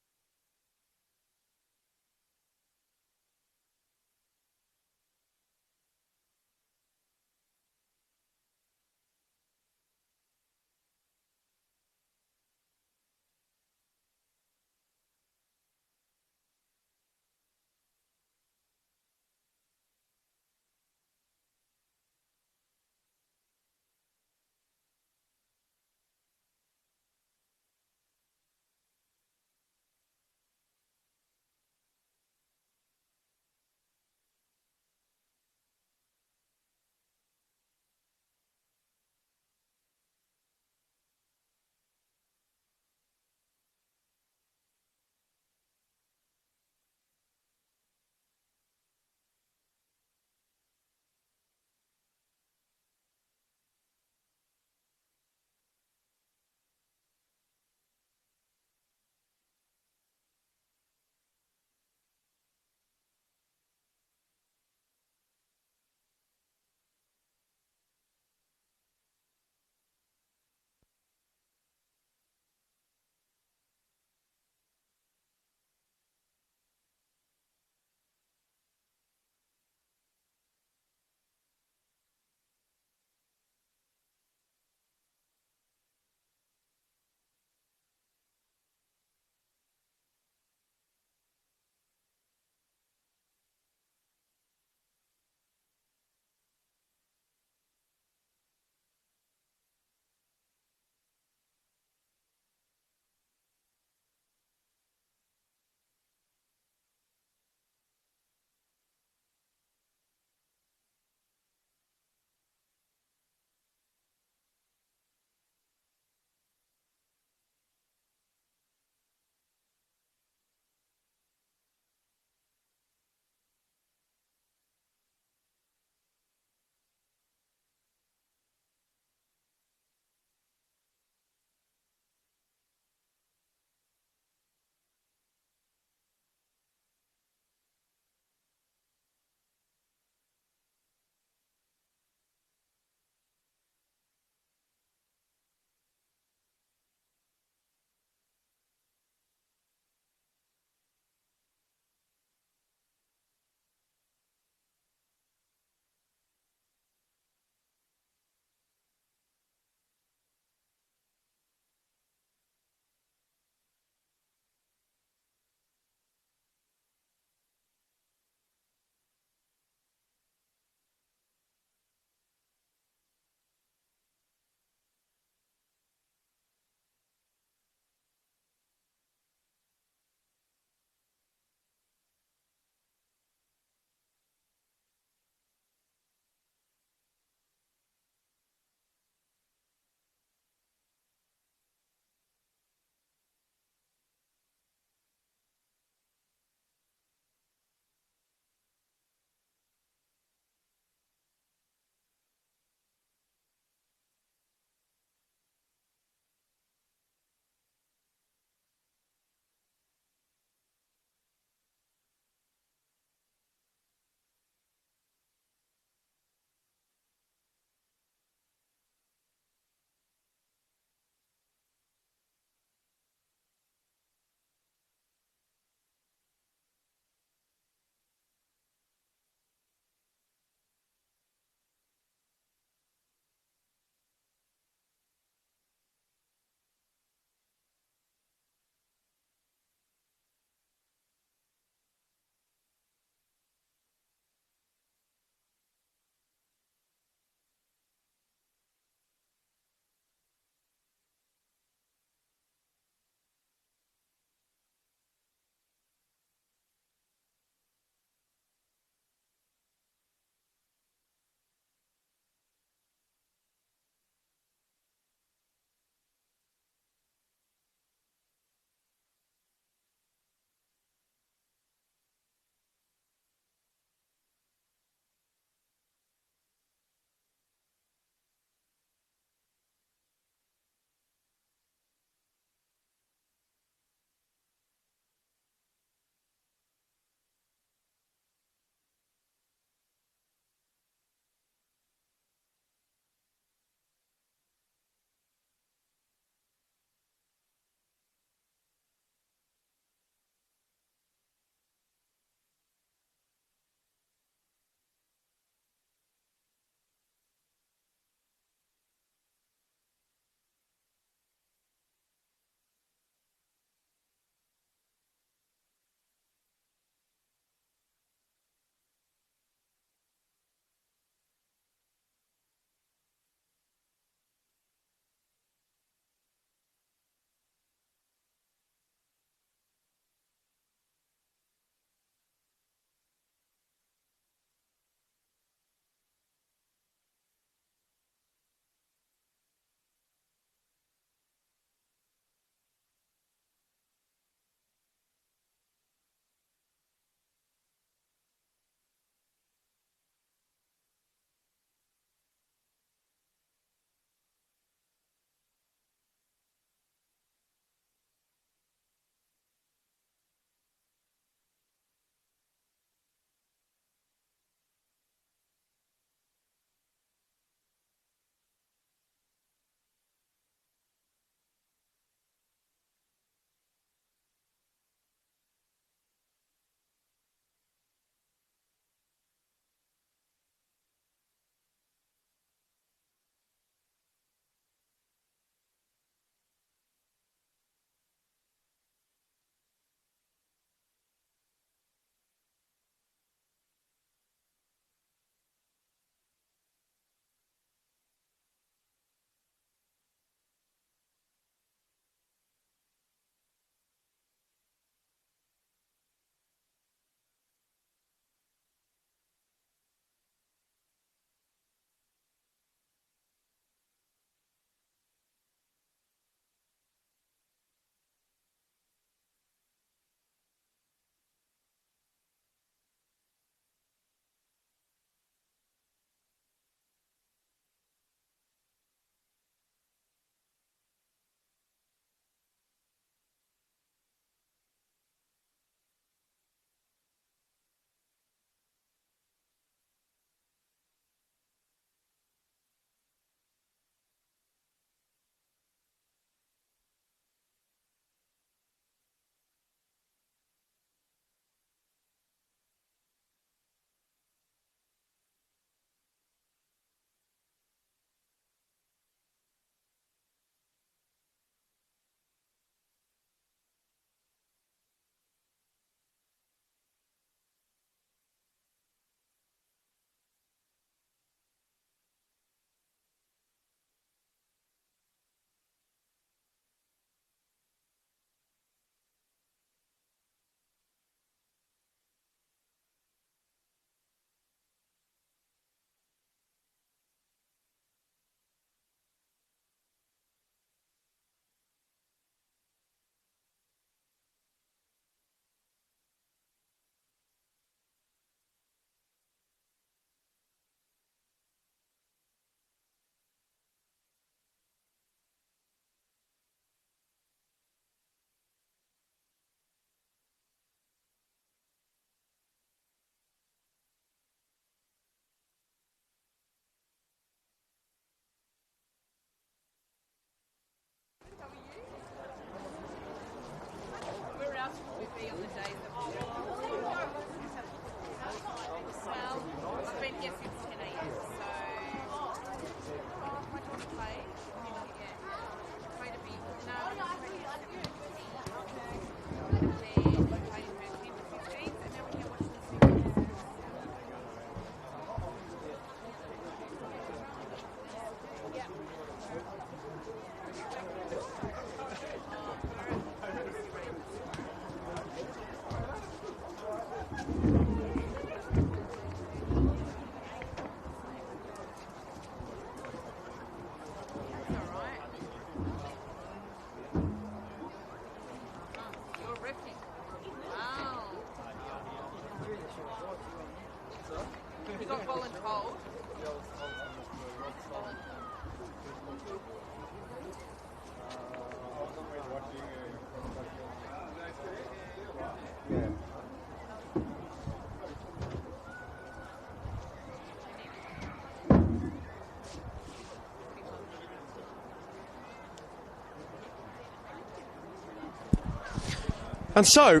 And so,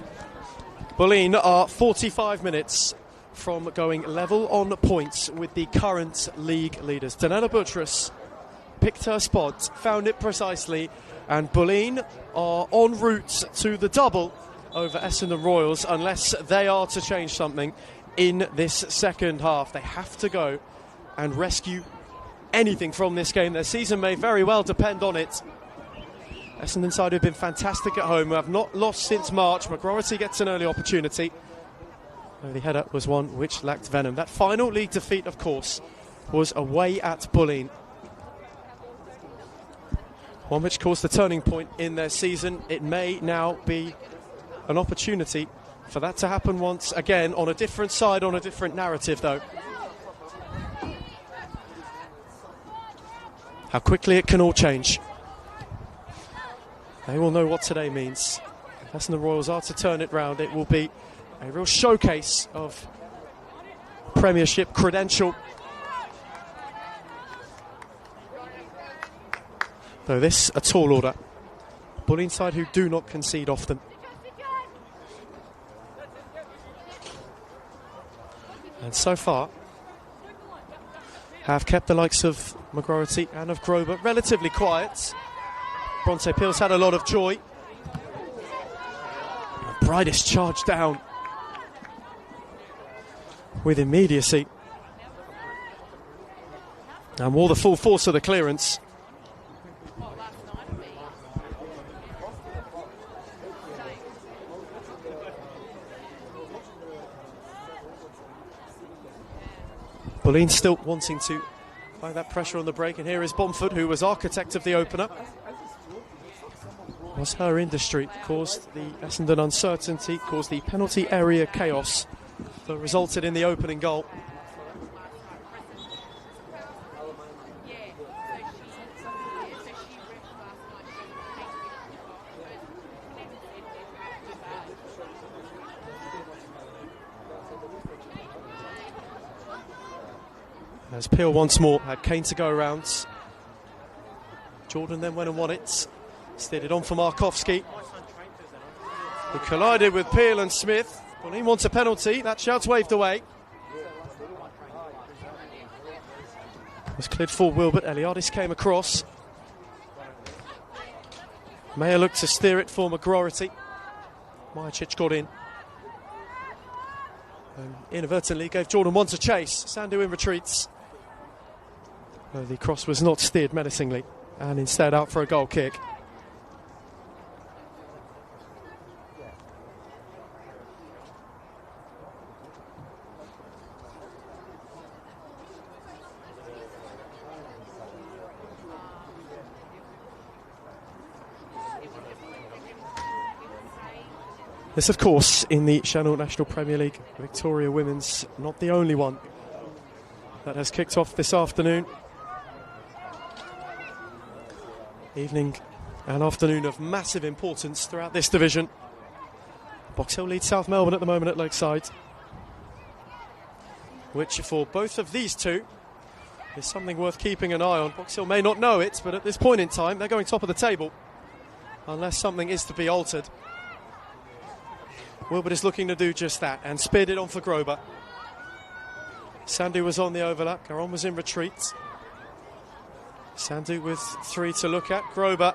Bulleen are 45 minutes from going level on points with the current league leaders. Senol NPLW picked her spot, found it precisely, and Bulleen are en route to the double over Essendon Royals unless they are to change something in this second half. They have to go and rescue anything from this game. Their season may very well depend on it. Essendon side have been fantastic at home, who have not lost since March. McGroarty gets an early opportunity. The header was one which lacked venom. That final league defeat, of course, was away at Bulleen. One which caused the turning point in their season. It may now be an opportunity for that to happen once again, on a different side, on a different narrative though. How quickly it can all change. They will know what today means. If Essendon Royals are to turn it round, it will be a real showcase of Premiership credential. Though this a tall order. Bulleen side who do not concede often. And so far have kept the likes of McGroarty and of Grover relatively quiet. Bronte Peel's had a lot of joy. Brightest charged down with immediacy. And all the full force of the clearance. Bulleen still wanting to find that pressure on the break, and here is Bomford, who was architect of the opener. It was her industry that caused the Essendon uncertainty, caused the penalty area chaos that resulted in the opening goal. As Peel once more had Kane to go around. Jordan then went and won it. Steered it on for Markowski, who collided with Peel and Smith. Bulleen wants a penalty. That shout's waved away. It was cleared for Wilbert. Eliadis came across. Mayer looked to steer it for McGroarty. Majicic got in. And inadvertently gave Jordan one to chase. Sandu in retreats. The cross was not steered menacingly, and instead out for a goal kick. This, of course, in the Senol National Premier League, Victoria Women's, not the only one that has kicked off this afternoon. Evening and afternoon of massive importance throughout this division. Box Hill leads South Melbourne at the moment at Lakeside, which for both of these two is something worth keeping an eye on. Box Hill may not know it, but at this point in time they're going top of the table unless something is to be altered. Wilbert is looking to do just that and speared it on for Grover. Sandu was on the overlap, Garon was in retreat. Sandu with three to look at. Grover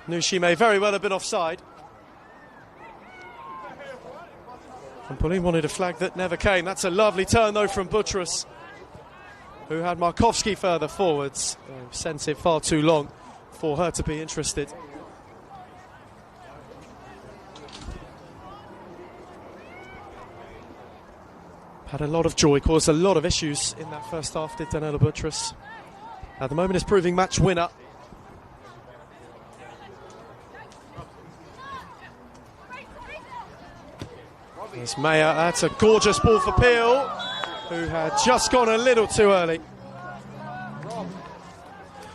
knew she may very well have been offside. And Bulleen wanted a flag that never came. That's a lovely turn though from Buttress, who had Markowski further forwards. Sent it far too long for her to be interested. Had a lot of joy, caused a lot of issues in that first half, did Senol NPLW. At the moment is proving match winner. There's Mayer, that's a gorgeous ball for Peel. who had just gone a little too early.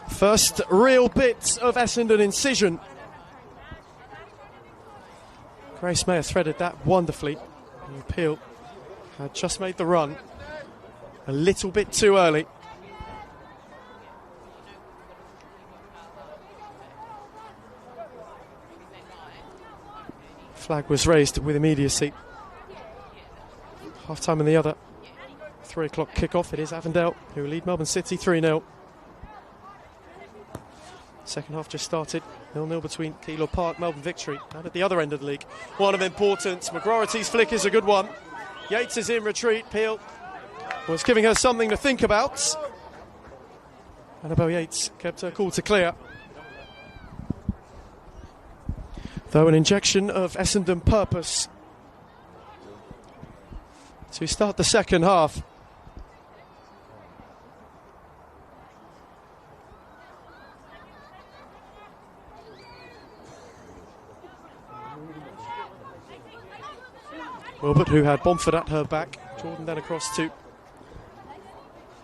First real bit of Essendon incision. Grace Mayer threaded that wonderfully. And Peel had just made the run a little bit too early. Flag was raised with immediacy. Half time in the other. 3 o'clock kickoff. It is Avondale who lead Melbourne City 3-0. Second half just started. 0-0 between Keilor Park, Melbourne Victory. And at the other end of the league, one of importance. McGroarty's flick is a good one. Yates is in retreat. Peel was giving her something to think about. Annabelle Yates kept her cool to clear. Though an injection of Essendon purpose to start the second half. Wilbert, who had Bomford at her back. Jordan then across to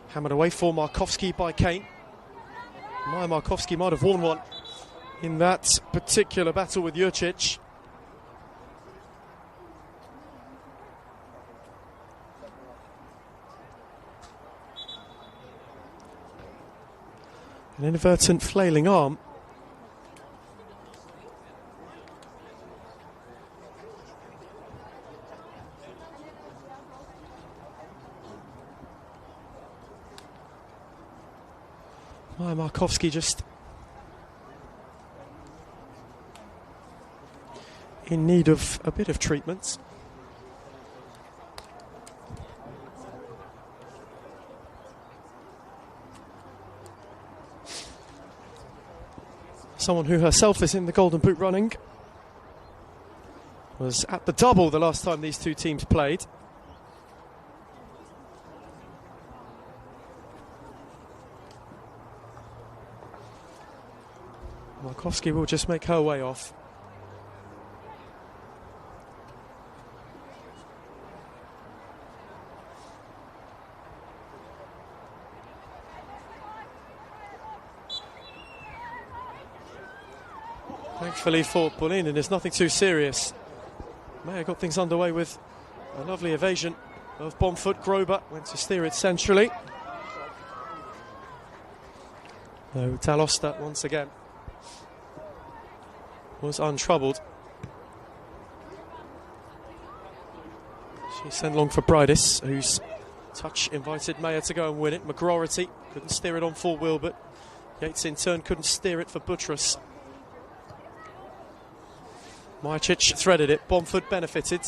hammered away for Markowski by Kane. Maya Markowski might have won one in that particular battle with Jurcic. An inadvertent flailing arm. Maya Markowski just in need of a bit of treatment. Someone who herself is in the Golden Boot running. Was at the double the last time these two teams played. Markowski will just make her way off. Thankfully for Bulleen, and it's nothing too serious. Mayer got things underway with a lovely evasion of Bomford. Grober went to steer it centrally. No, Talosta once again was untroubled. She sent long for Bridis, whose touch invited Mayer to go and win it. McGroarty couldn't steer it on for Wilbert. Yates in turn couldn't steer it for Buttress. Majcic threaded it. Bomford benefited.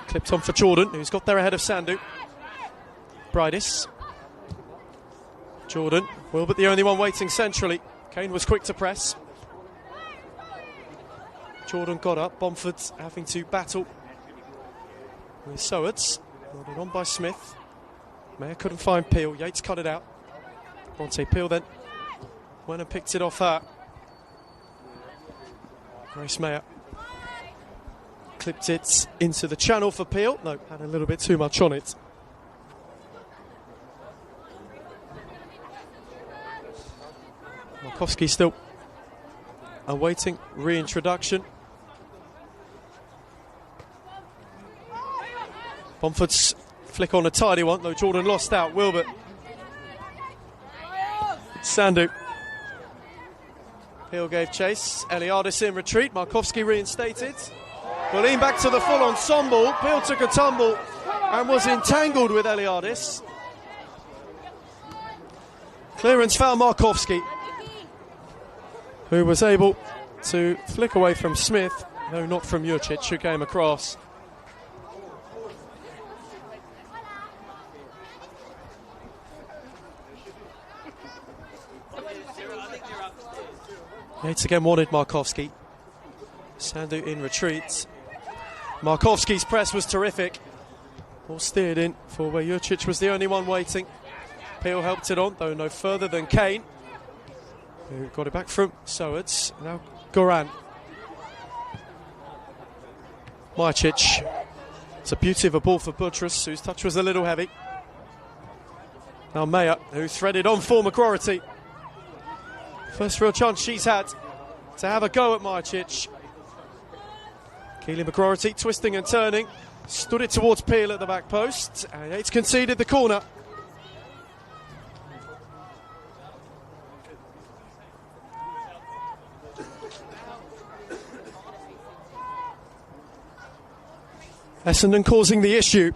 Clipped on for Jordan, who's got there ahead of Sandu. Bridis. Jordan. Wilbert the only one waiting centrally. Kane was quick to press. Jordan got up. Bomford having to battle with Sowards. Nodded on by Smith. Mayer couldn't find Peel. Yates cut it out. Bronte Peel then went and picked it off her. Grace Mayer clipped it into the channel for Peel. No, had a little bit too much on it. Markowski still awaiting reintroduction. Bomford's flick on a tidy one, though Jordan lost out. Wilbert. Sandu. Peel gave chase. Eliadis in retreat. Markowski reinstated. Bulleen back to the full ensemble. Peel took a tumble and was entangled with Eliadis. Clearance found Markowski, who was able to flick away from Smith, no, not from Jurcic, who came across. Yates again wanted Markowski. Sandu in retreat. Markowski's press was terrific. All steered in for where Jurcic was the only one waiting. Peel helped it on, though no further than Kane, who got it back from Sowards. Now Goran. Majcic It's a beauty of a ball for Buttress, whose touch was a little heavy. Now Mayer, who threaded on for McGroarty. First real chance she's had to have a go at Majcic. Keely McGroarty twisting and turning, stood it towards Peel at the back post, and it's conceded the corner. Essendon causing the issue.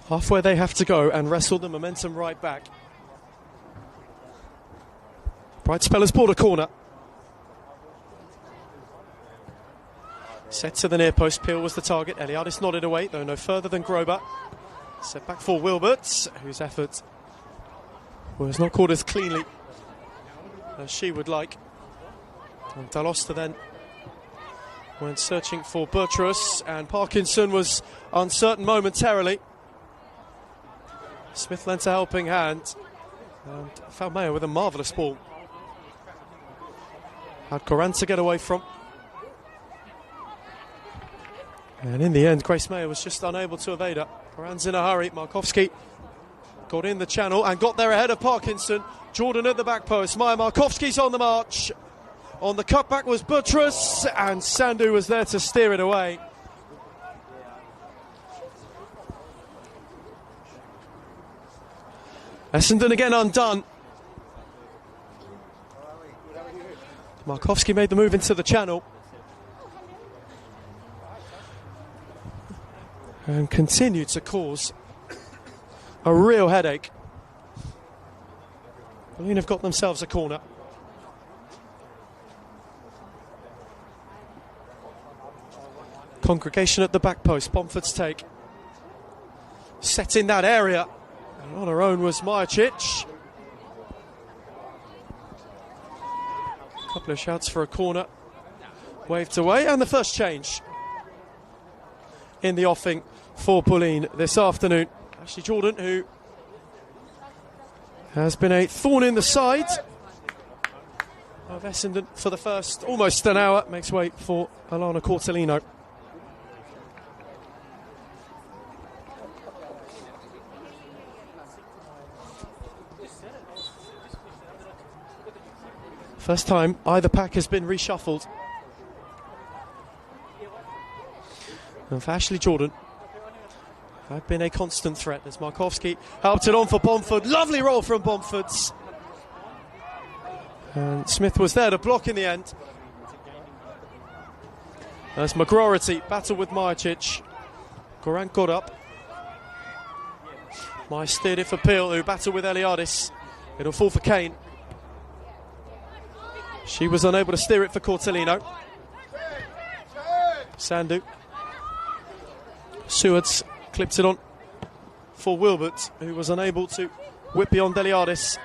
Halfway they have to go and wrestle the momentum right back. Bright Spellers bought a corner. Set to the near post, Peel was the target. Eliadis nodded away, though no further than Grober. Set back for Wilbert, whose effort was not called as cleanly as she would like. And Dalosta then went searching for Buttress, and Parkinson was uncertain momentarily. Smith lent a helping hand and found Mayer with a marvellous ball. Had Coran to get away from. And in the end, Grace Mayer was just unable to evade her. Coran's in a hurry. Markowski got in the channel and got there ahead of Parkinson. Jordan at the back post. Mayer Markowski's on the march. On the cutback was Buttress, and Sandhu was there to steer it away. Essendon again undone. Markowski made the move into the channel and continued to cause a real headache. Bulleen have got themselves a corner. Congregation at the back post. Bomford's take. Set in that area. And on her own was Majcic. A couple of shouts for a corner. Waved away, and the first change in the offing for Bulleen this afternoon. Ashley Jordan, who has been a thorn in the side of Essendon for the first almost an hour, makes way for Alana Cortellino. First time either pack has been reshuffled. And for Ashley Jordan, had been a constant threat as Markowski helped it on for Bomford. Lovely roll from Bomford. And Smith was there to block in the end. As McGroarty battled with Majcic. Goran got up. Mai steered it for Peel, who battled with Eliadis. It'll fall for Kane. She was unable to steer it for Cortellino. Sandhu. Sewards clipped it on for Wilbert, who was unable to whip beyond Eliadis.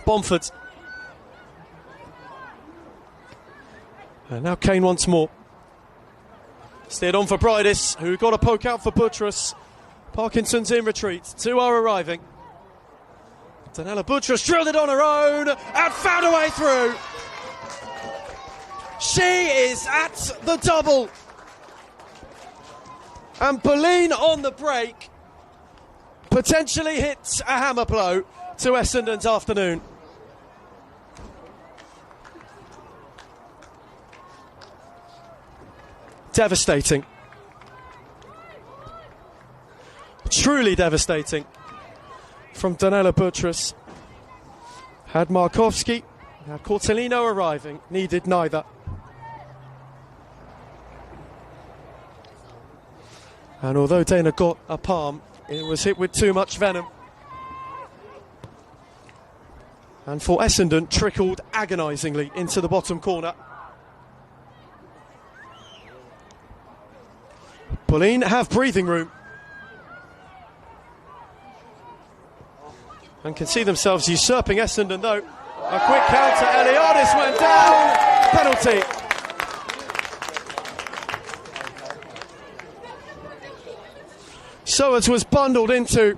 Bomford. And now Kane once more. Steered on for Bridis, who got a poke out for Buttress. Parkinson's in retreat. Two are arriving. Danella Buttress drilled it on her own and found a way through. She is at the double. And Bulleen on the break potentially hits a hammer blow to Essendon's afternoon. Devastating. Truly devastating from Danella Buttress. Had Markowski, now Cortellino arriving, needed neither. And although Dana got a palm, it was hit with too much venom. And for Essendon, trickled agonisingly into the bottom corner. Bulleen have breathing room. And can see themselves usurping Essendon, though. A quick counter, Eliadis went down. Penalty. Sewards was bundled into.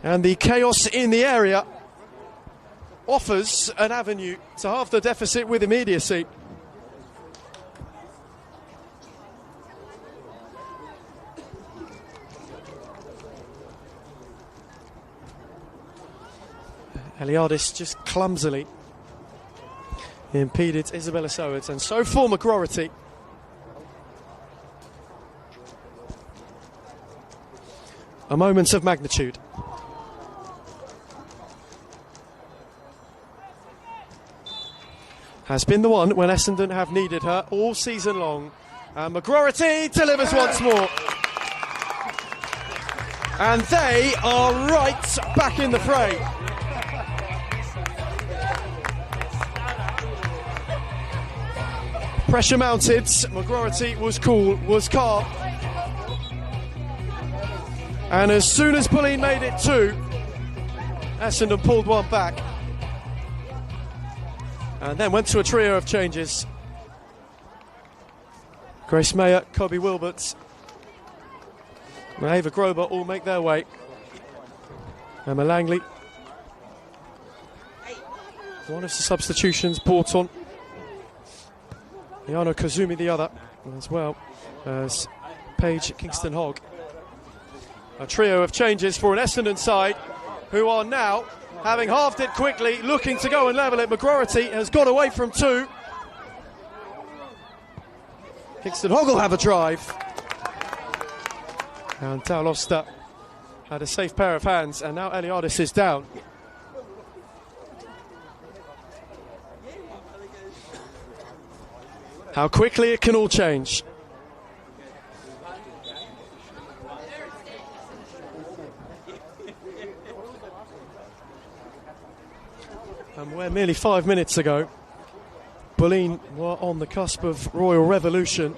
And the chaos in the area offers an avenue to halve the deficit with immediacy. Eliadis just clumsily impeded Isabella Sowards, and so for McGroarty. A moment of magnitude. Has been the one when Essendon have needed her all season long. And McGroarty delivers once more. And they are right back in the fray. Pressure mounted, McGroarty was cool, was calm. And as soon as Bulleen made it 2, Essendon pulled one back. And then went to a trio of changes. Grace Mayer, Kobe Wilberts, and Ava Grober all make their way. Emma Langley, one of the substitutions brought on. Liana Kazumi the other, as well as Paige Kingston-Hogg. A trio of changes for an Essendon side who are now, having halved it quickly, looking to go and level it. McGroarty has got away from 2. Kingston-Hogg will have a drive. And Dalosta had a safe pair of hands, and now Eliadis is down. How quickly it can all change. And where merely 5 minutes ago Bulleen were on the cusp of royal revolution,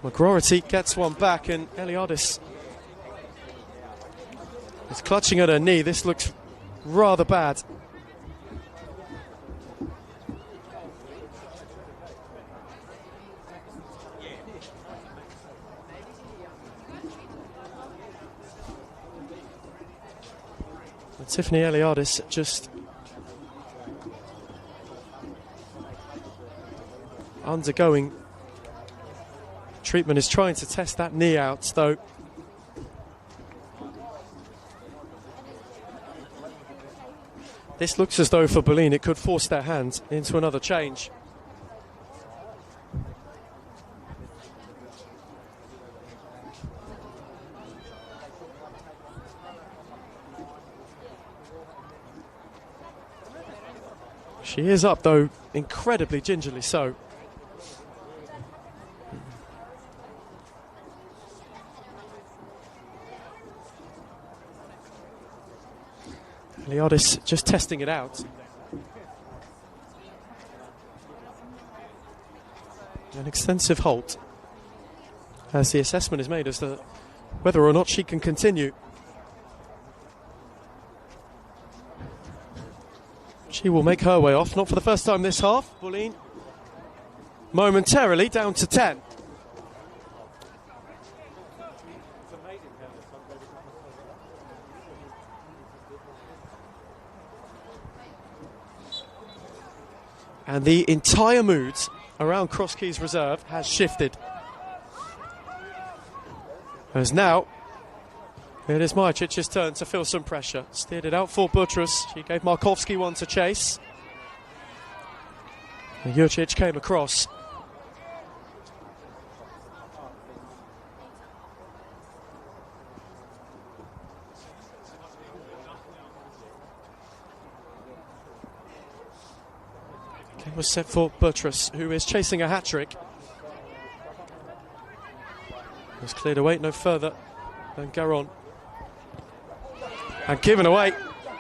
McGroarty gets one back, and Eliadis is clutching at her knee. This looks rather bad. Tiffany Eliadis just undergoing treatment, is trying to test that knee out, though. This looks as though for Bulleen it could force their hand into another change. She is up, though, incredibly gingerly so. Eliadis just testing it out. An extensive halt as the assessment is made as to whether or not she can continue. She will make her way off, not for the first time this half. Bulleen momentarily down to 10. And the entire mood around Cross Keys Reserve has shifted. As now it is Majic's turn to feel some pressure. Steered it out for Buttress. She gave Markovski one to chase. And Jurcic came across. Game was set for Buttress, who is chasing a hat-trick. Was cleared away no further than Garon. And given away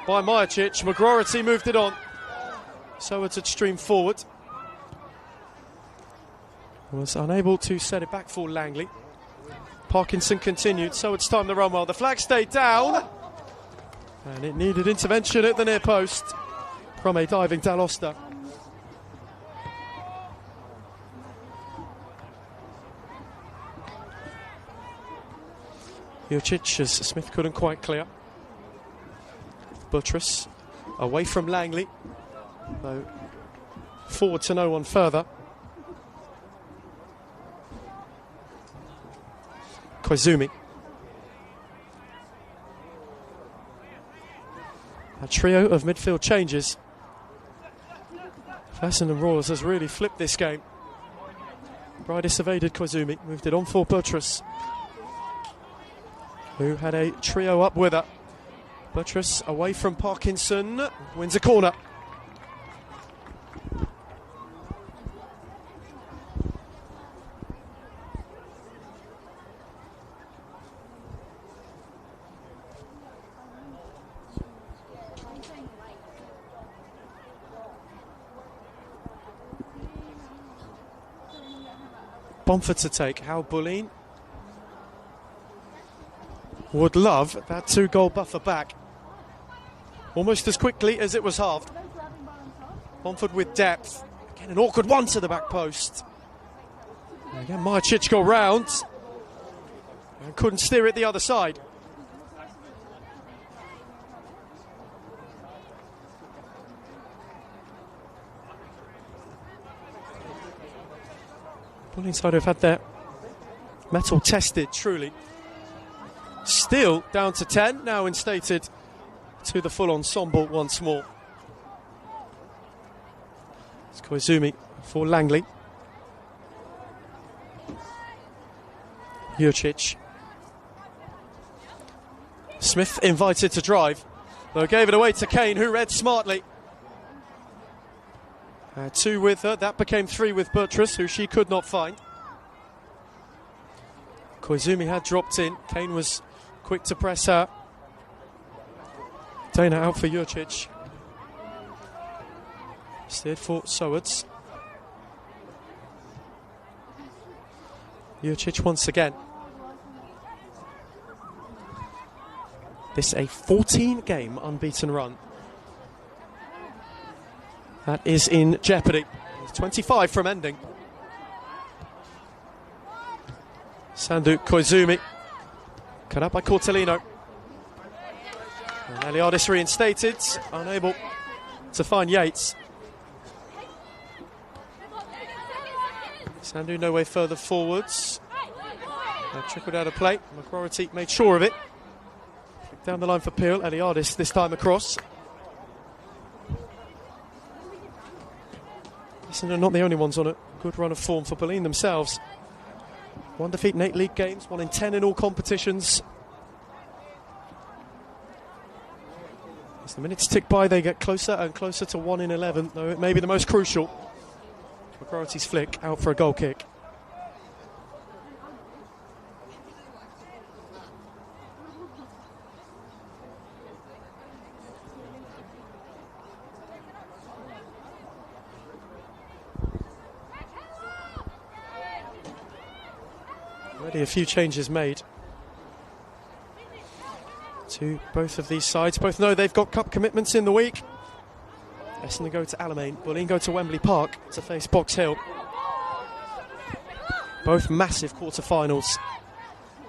by Majic. McGroarty moved it on. Sowards had streamed forward. Was unable to set it back for Langley. Parkinson continued. Sowards timed the run well. The flag stayed down. And it needed intervention at the near post from a diving Dalosta. Jurcic as Smith couldn't quite clear. Buttress away from Langley, though forward to no one further. Koizumi. A trio of midfield changes. Essendon Roars has really flipped this game. Bridis evaded Koizumi, moved it on for Buttress, who had a trio up with her. Buttress away from Parkinson, wins a corner. Bomford to take. How Bulleen would love that 2-goal buffer back almost as quickly as it was halved. Bomford with depth. Again, an awkward one to the back post. And again, Majcic got round and couldn't steer it the other side. Bulleen side have had their metal tested, truly. Still down to 10, now instated to the full ensemble once more. It's Koizumi for Langley. Jurcic. Smith invited to drive, though gave it away to Kane, who read smartly. 2 with her, that became 3 with Buttress, who she could not find. Koizumi had dropped in, Kane was quick to press her. Dana out for Jurcic. Steered for Sowards. Jurcic once again. This a 14-game unbeaten run. That is in jeopardy. It's 25 from ending. Sandu Koizumi. Cut out by Cortellino. And Eliadis reinstated. Unable to find Yates. Sandu no way further forwards. Trickled out of play. McCrory made sure of it. Down the line for Peel. Eliadis this time across. Essendon not the only ones on a good run of form for Bulleen themselves. 1 defeat in 8 league games, 1 in 10 in all competitions. As the minutes tick by, they get closer and closer to 1 in 11, though it may be the most crucial. McCrory's flick out for a goal kick. Already a few changes made to both of these sides. Both know they've got cup commitments in the week. Essendon go to Alamein, Bulleen go to Wembley Park to face Box Hill. Both massive quarter-finals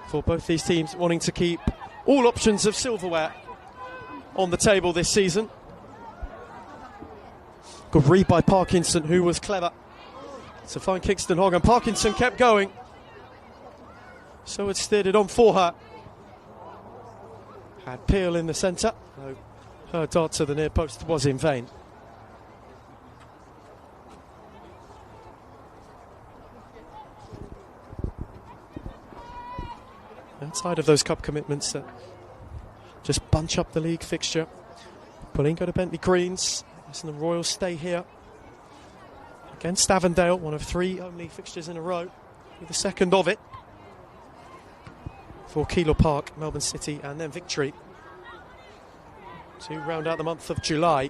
for both these teams, wanting to keep all options of silverware on the table this season. Good read by Parkinson, who was clever to find Kingston Hogg, and Parkinson kept going. So it steered it on for her. Had Peel in the centre, though her dart to the near post was in vain. Outside of those cup commitments that just bunch up the league fixture. Bulleen go to Bentley Greens, and the Royals stay here against Avondale, one of 3 only fixtures in a row, with the second of it for Keilor Park, Melbourne City, and then Victory to round out the month of July.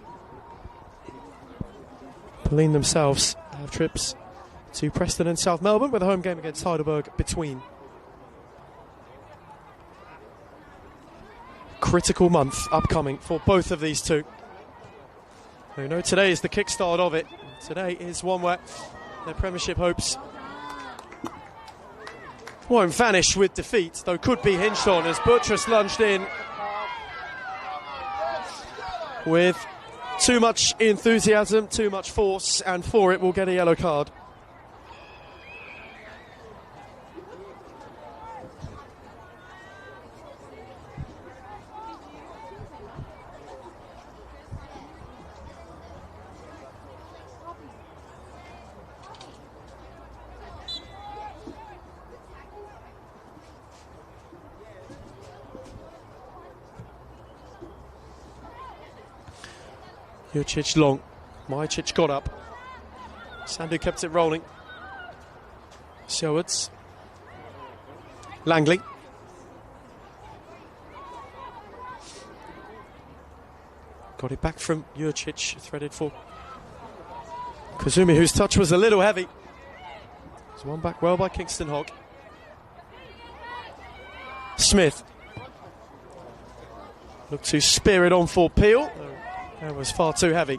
Bulleen themselves have trips to Preston and South Melbourne, with a home game against Heidelberg between. Critical month upcoming for both of these two. You know, today is the kickstart of it. Today is one where their Premiership hopes won't vanish with defeat, though could be hinged on as Buttress lunged in with too much enthusiasm, too much force, and for it will get a yellow card. Jurčić long, Majić got up, Sandu kept it rolling, Sjoerds, Langley, got it back from Jurčić, threaded for Kazumi, whose touch was a little heavy. It's won back well by Kingston Hogg. Smith looked to spear it on for Peel. That was far too heavy.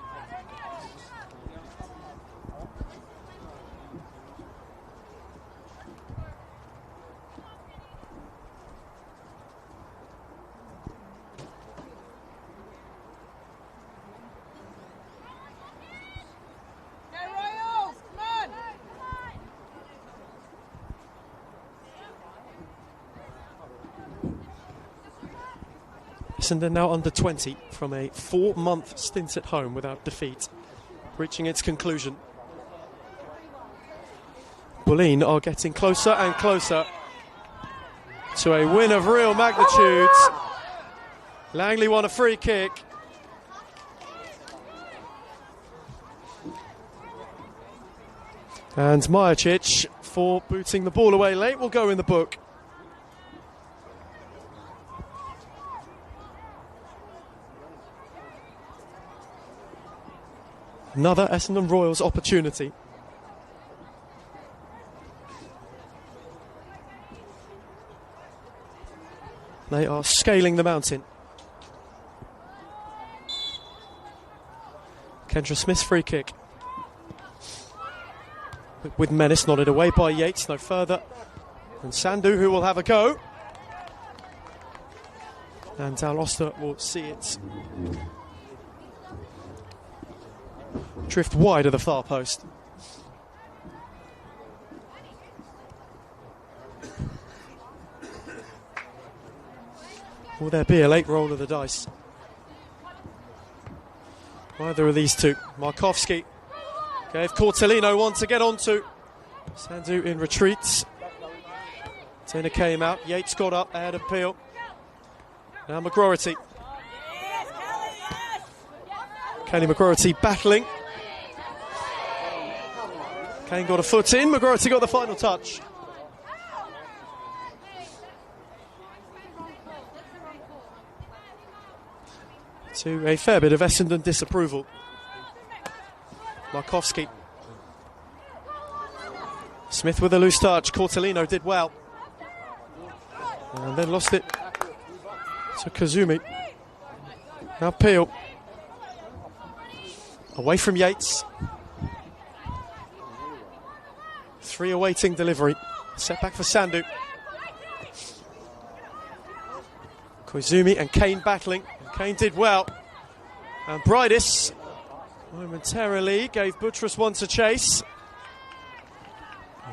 Essendon now under 20 from a 4-month stint at home without defeat, reaching its conclusion. Bulleen are getting closer and closer to a win of real magnitude. Langley won a free kick. And Majić, for booting the ball away late, will go in the book. Another Essendon Royals opportunity. They are scaling the mountain. Kendra Smith's free kick. With menace, nodded away by Yates, no further. And Sandu, who will have a go. And Daloster will see it drift wide of the far post. Will there be a late roll of the dice? Either of these two. Markovski gave Cortellino one to get onto. Sandu in retreats. Taylor came out. Yates got up ahead of Peel. Now McGroarty. Kenny McGroarty battling. Kane got a foot in, McGroarty got the final touch. To a fair bit of Essendon disapproval. Markovski. Smith with a loose touch, Cortellino did well. And then lost it to Kazumi. Now Peel. Away from Yates. 3 awaiting delivery. Set back for Sandu. Koizumi and Kane battling. And Kane did well. And Bridis momentarily gave Buttress one to chase.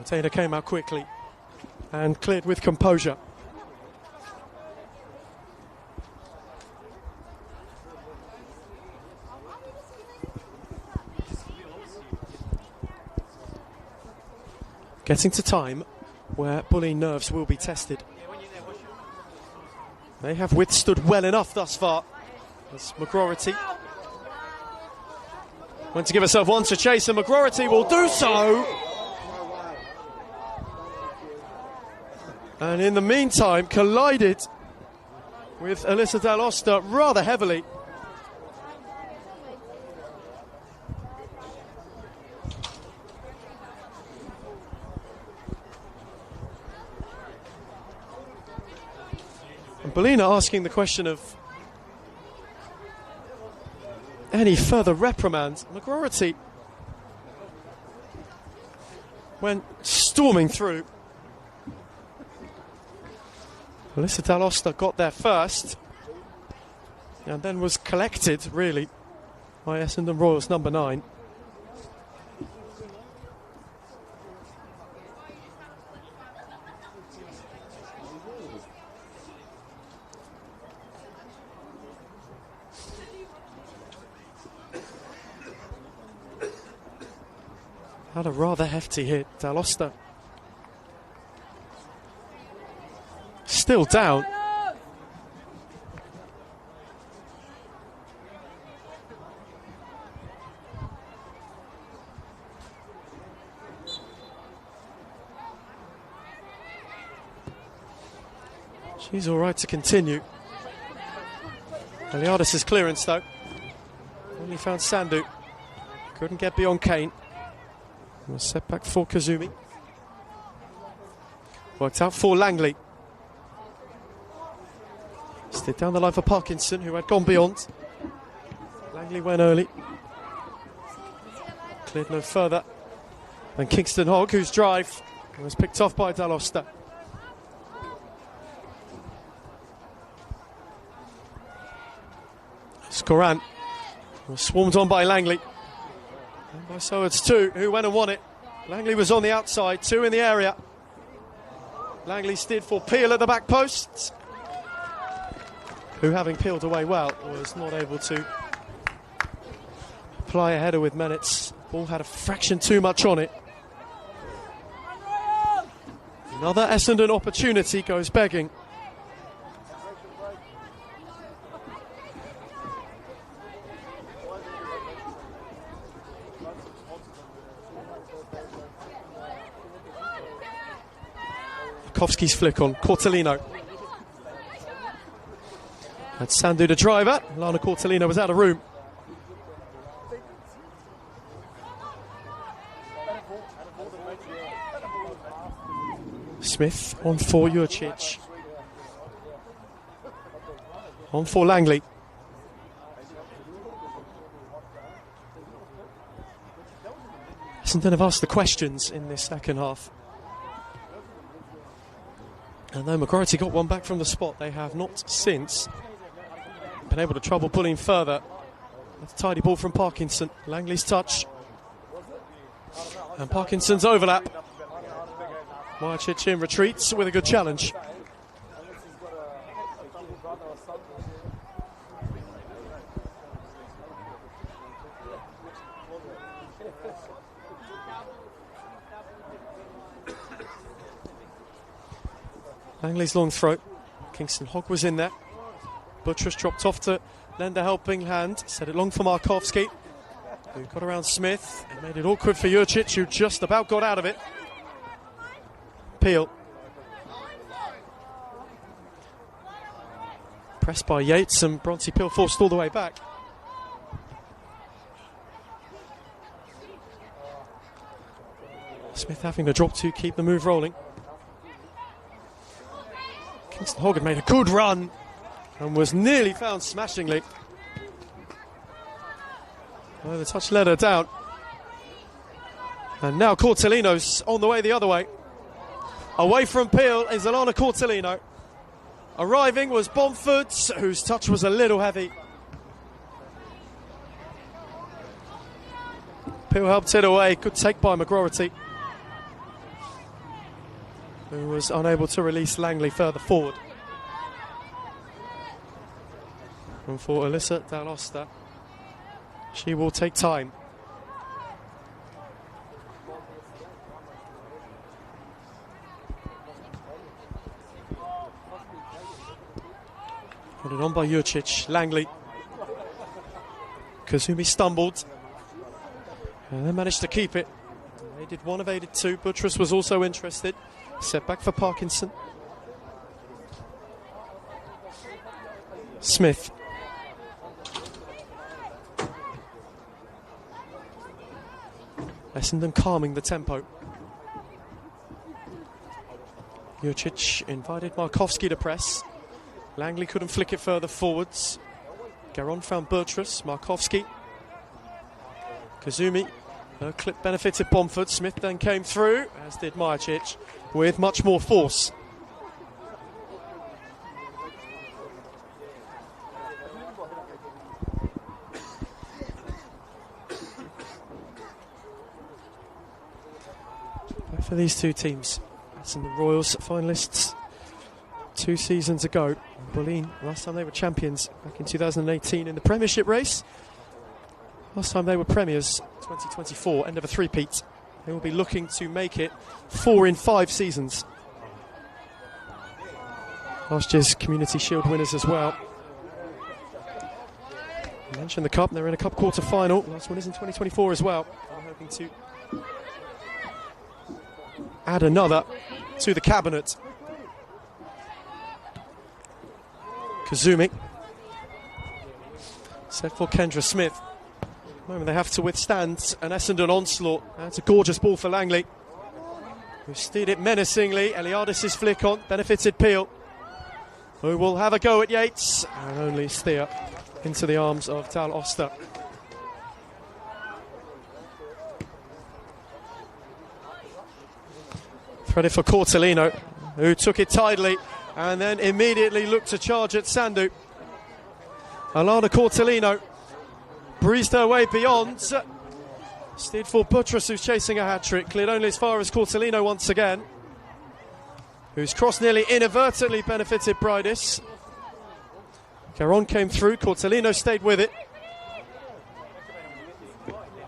Taylor came out quickly and cleared with composure. Getting to time where Bulleen nerves will be tested. They have withstood well enough thus far. As McGroarty went to give herself one to chase, and McGroarty will do so. And in the meantime, collided with Alyssa Daloster rather heavily. And Bulleen asking the question of any further reprimand. McGroarty went storming through. Alyssa Dalosta got there first and then was collected, really, by Essendon Royals number 9. Had a rather hefty hit, Dalosta. Still down. She's all right to continue. Eliadis' clearance though. Only found Sandu. Couldn't get beyond Kane. A setback for Kazumi. Worked out for Langley. Slid down the line for Parkinson, who had gone beyond. Langley went early. Cleared no further. And Kingston Hogg, whose drive was picked off by Dalosta. Scoran was swarmed on by Langley. And by Sowards too, who went and won it. Langley was on the outside, 2 in the area. Langley steered for Peel at the back post, who, having peeled away well, was not able to apply a header with minutes. Ball had a fraction too much on it. Another Essendon opportunity goes begging. Kowski's flick on Cortellino. Had Sandu the driver. Lana Cortellino was out of room. Smith on for Jurcic. On for Langley. Essendon have asked the questions in this second half. And though McGroarty got one back from the spot, they have not since been able to trouble Bulleen further. That's a tidy ball from Parkinson. Langley's touch. And Parkinson's overlap. Marcic in retreats with a good challenge. Langley's long throw. Kingston Hogg was in there. Buttress dropped off to lend a helping hand. Set it long for Markowski, who got around Smith and made it awkward for Jurcic, who just about got out of it. Peel. Pressed by Yates, and Bronte Peel forced all the way back. Smith having to drop to keep the move rolling. Kingston Hogg had made a good run and was nearly found smashingly. Well, the touch led her down. And now Cortellino's on the way the other way. Away from Peel is Alana Cortellino. Arriving was Bomford, whose touch was a little heavy. Peel helped it away. Good take by McGroarty, who was unable to release Langley further forward. And for Alyssa Dalosta, she will take time. Put it on by Jurcic. Langley. Kazumi stumbled and then managed to keep it. Evaded one, evaded two. Buttress was also interested. Set back for Parkinson. Smith. Essendon calming the tempo. Jurcic invited Markowski to press. Langley couldn't flick it further forwards. Garon found Buttress. Markowski. Kazumi. Her clip benefited Bomford. Smith then came through, as did Marcic, with much more force. these two teams. Essendon Royals finalists 2 seasons ago. Bulleen, last time they were champions back in 2018 in the Premiership race. Last time they were premiers, 2024, end of a three-peat. They will be looking to make it 4 in 5 seasons. Last year's Community Shield winners as well. I mentioned the Cup, they're in a Cup quarter-final. Last one is in 2024 as well. I'm hoping to add another to the cabinet. Kazumi. Set for Kendra Smith. Moment they have to withstand an Essendon onslaught. That's a gorgeous ball for Langley, who steered it menacingly. Eliadis' flick on, benefited Peel, who will have a go at Yates, and only steer into the arms of Tal Oster. Threaded for Cortellino, who took it tidily and then immediately looked to charge at Sandu. Alana Cortellino breezed her way beyond. Steered for Buttress, who's chasing a hat-trick. Cleared only as far as Cortellino once again, whose cross nearly inadvertently benefited Bridis. Caron came through, Cortellino stayed with it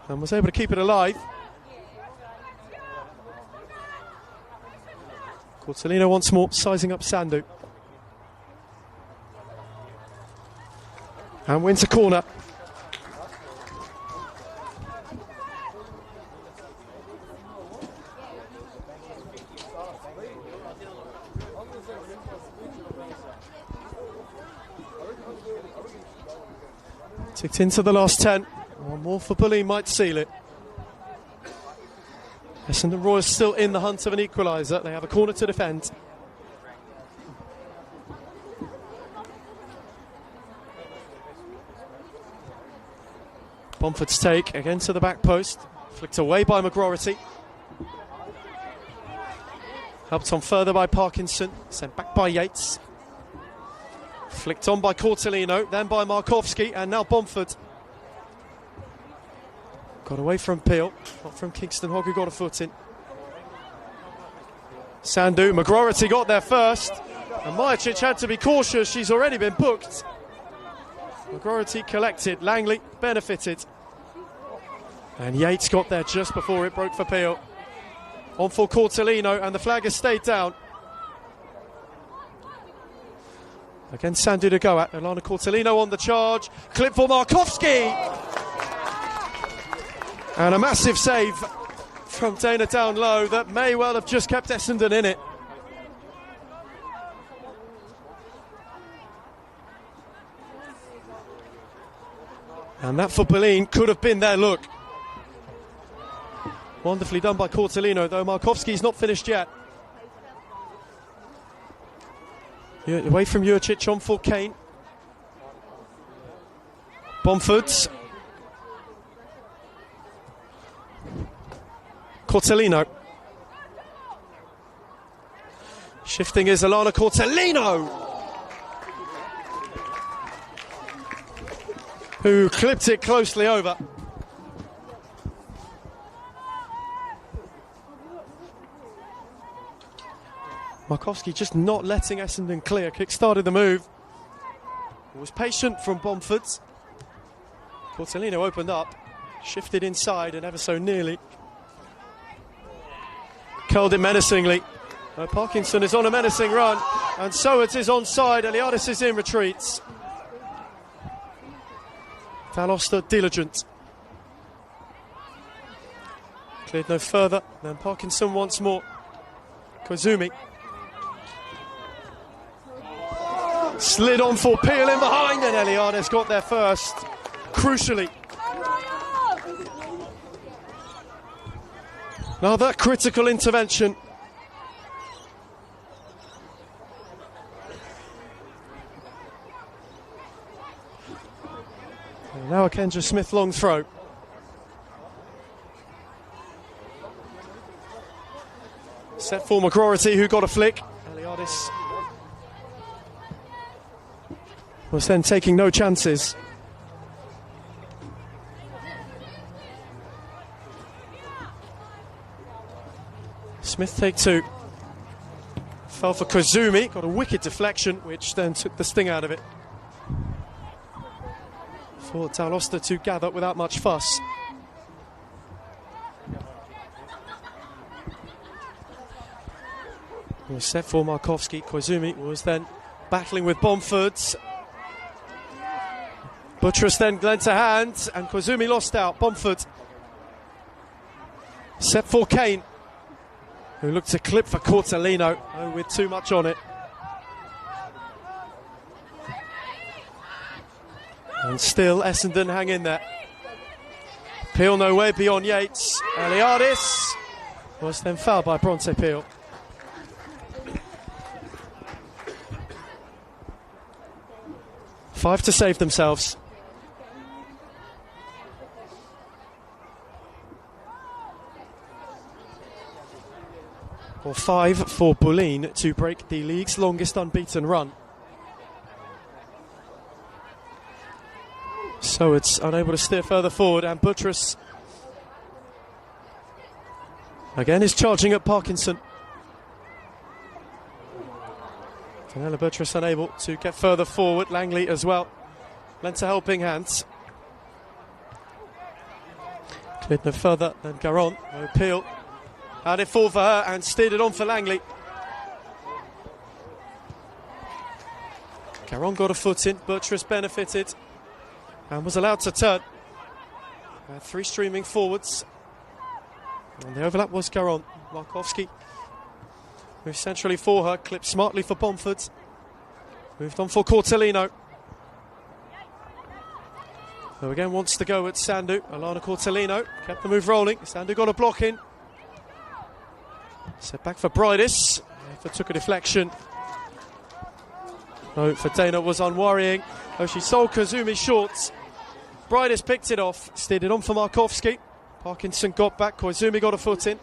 and was able to keep it alive. Cortellino once more, sizing up Sandu. And wins a corner. Ticked into the last 10. One more for Bulleen might seal it. Essendon Royals still in the hunt of an equaliser. They have a corner to defend. Bomford's take again to the back post. Flicked away by McGroarty. Helped on further by Parkinson. Sent back by Yates. Flicked on by Cortellino, then by Markowski, and now Bomford. Got away from Peel, not from Kingston Hogg, who got a foot in. Sandu, McGroarty got there first, and Majicic had to be cautious, she's already been booked. McGroarty collected, Langley benefited. And Yates got there just before it broke for Peel. On for Cortellino, and the flag has stayed down. Again, Sandu to go at. Alana Cortellino on the charge. Clip for Markowski. And a massive save from Dana down low that may well have just kept Essendon in it. And that for Bulleen could have been their look. Wonderfully done by Cortellino, though Markowski's not finished yet. Away from Jurcic, on for Kane. Bomford. Cortellino. Shifting is Alana Cortellino, who clipped it closely over. Markowski just not letting Essendon clear. Kick-started the move. It was patient from Bomford. Cortellino opened up, shifted inside and ever so nearly curled it menacingly. Parkinson is on a menacing run, and so it is onside. Eliadis is in retreats. Tal Oster diligent. Cleared no further. Then Parkinson once more. Kozumi. Slid on for Peel in behind, and Eliadis got there first, crucially. Another critical intervention. And now a Kendra Smith long throw. Set for McGroarty, who got a flick. Eliadis was then taking no chances. Smith take two. Fell for Koizumi, got a wicked deflection, which then took the sting out of it. For Talosta to gather without much fuss. It was set for Markowski. Koizumi was then battling with Bomford. Buttress then lent a hand, and Koizumi lost out. Bomford. Set for Kane, who looked to clip for Cortellino, with too much on it. And still Essendon hang in there. Peel no way beyond Yates. Eliadis was then fouled by Bronte Peel. Five to save themselves. Or 5 for Bulleen to break the league's longest unbeaten run. So it's unable to steer further forward, and Buttress again is charging at Parkinson. Fenella Buttress unable to get further forward. Langley as well lent a helping hand. Cleared no further than Garon. No Peel. Had it fall for her and steered it on for Langley. Garon got a foot in. Buttress benefited and was allowed to turn. Three streaming forwards. And the overlap was Garon. Markowski moved centrally for her, clipped smartly for Bomford. Moved on for Cortellino, who again wants to go at Sandu. Alana Cortellino kept the move rolling. Sandu got a block in. Set back for Bridis. If took a deflection. No, for Dana was unworrying. Oh, she sold Koizumi short. Bridis picked it off, steered it on for Markowski. Parkinson got back. Koizumi got a foot in.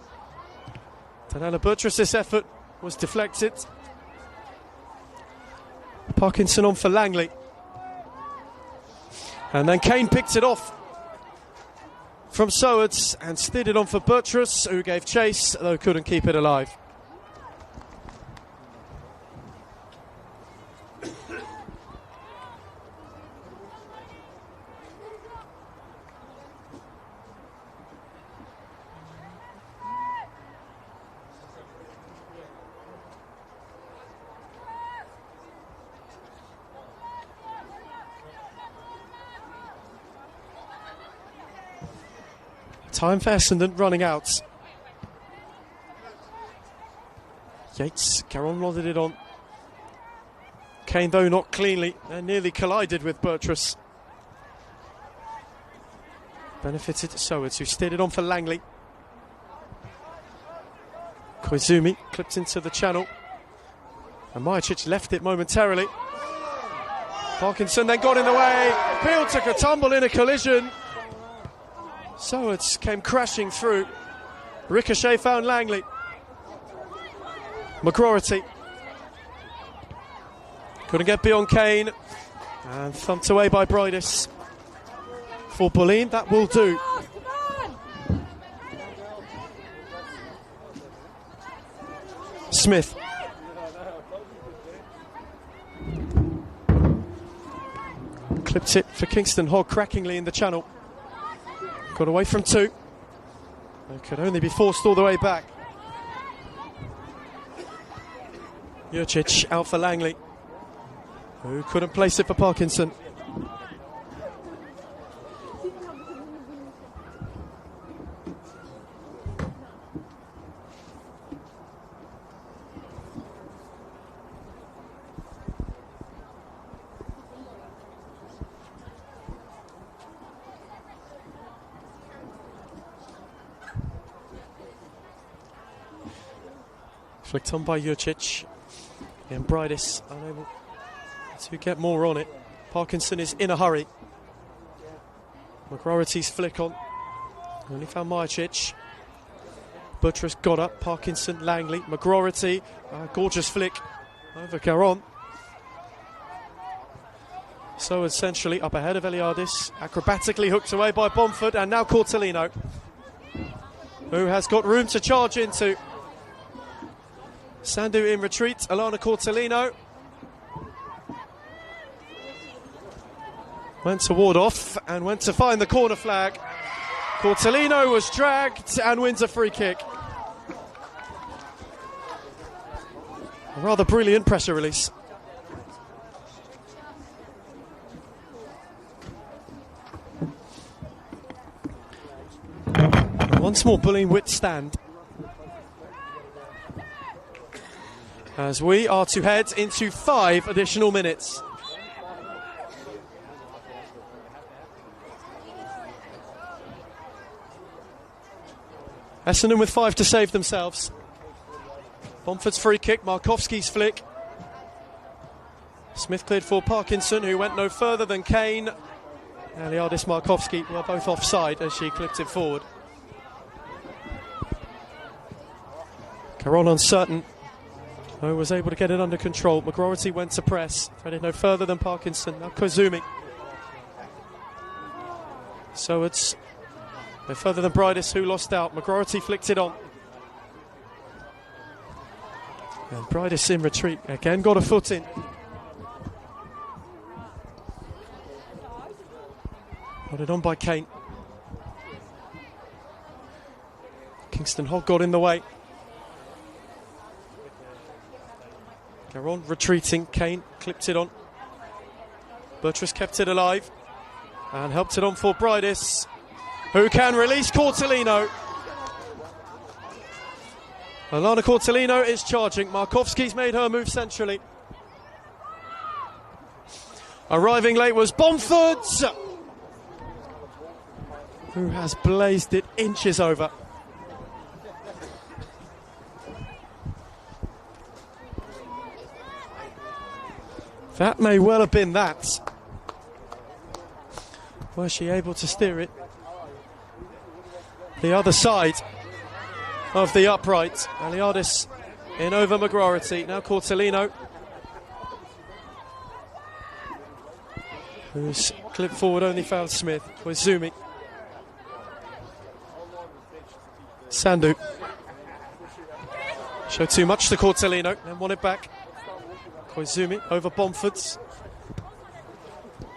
Fenella Buttress's effort was deflected. Parkinson on for Langley. And then Kane picked it off from Sowards and steered it on for Buttress, who gave chase, though couldn't keep it alive. Time for Essendon running out. Yates, Caron nodded it on. Kane, though not cleanly, and nearly collided with Buttress. Benefited Sowards, who steered it on for Langley. Koizumi clipped into the channel, and Majicic left it momentarily. Parkinson then got in the way. Peel took a tumble in a collision. Sowards came crashing through. Ricochet found Langley. McGroarty couldn't get beyond Kane, and thumped away by Bridis. For Bulleen, that will do. Smith. Clipped it for Kingston. Hogg crackingly in the channel. Got away from two. It could only be forced all the way back. Jurcic out for Langley, who couldn't place it for Parkinson. Flicked on by Jurcic, and Bridis unable to get more on it. Parkinson is in a hurry. McGroarty's flick on, only found Majicic. Buttress got up. Parkinson, Langley, McGroarty, gorgeous flick over Caron. So essentially up ahead of Eliadis, acrobatically hooked away by Bomford, and now Cortellino, who has got room to charge into. Sandu in retreat, Alana Cortellino. Went to ward off and went to find the corner flag. Cortellino was dragged and wins a free kick. A rather brilliant pressure release. Once more Bulleen withstand, as we are to head into 5 additional minutes. Essendon with 5 to save themselves. Bomford's free kick, Markowski's flick. Smith cleared for Parkinson, who went no further than Kane. Eliadis Markowski were both offside as she clipped it forward. Caron uncertain, though was able to get it under control. McGroarty went to press, threaded no further than Parkinson. Now Koizumi. So it's no further than Bridis, who lost out. McGroarty flicked it on. And Bridis in retreat, again got a foot in. Got it on by Kane. Kingston Hogg got in the way. Caron retreating, Kane clipped it on. Buttress kept it alive and helped it on for Bridis, who can release Cortellino. Alana Cortellino is charging. Markowski's made her move centrally. Arriving late was Bomford, who has blazed it inches over. That may well have been that. Was she able to steer it the other side of the upright? Eliadis in over McGroarty. Now Cortellino, who's clipped forward, only found Smith. Koizumi. Sandu. Showed too much to Cortellino and won it back. Koizumi over Bomfords.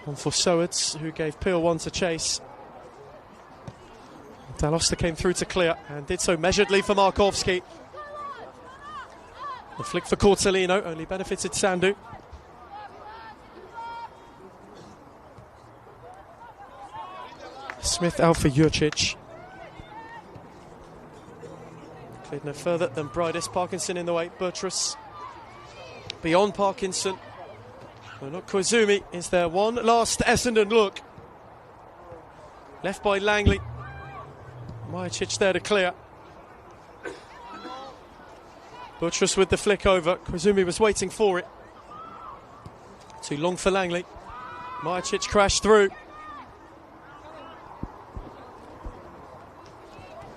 On for Sowards, who gave Peel one to chase. Dalosta came through to clear and did so measuredly for Markowski. The flick for Cortellino only benefited Sandu. Smith out for Jurcic. Cleared no further than Bridis. Parkinson in the way. Buttress beyond Parkinson. Well, not Koizumi. Is there one last Essendon look? Left by Langley. Majcic there to clear. Buttress with the flick over. Koizumi was waiting for it. Too long for Langley. Majcic crashed through.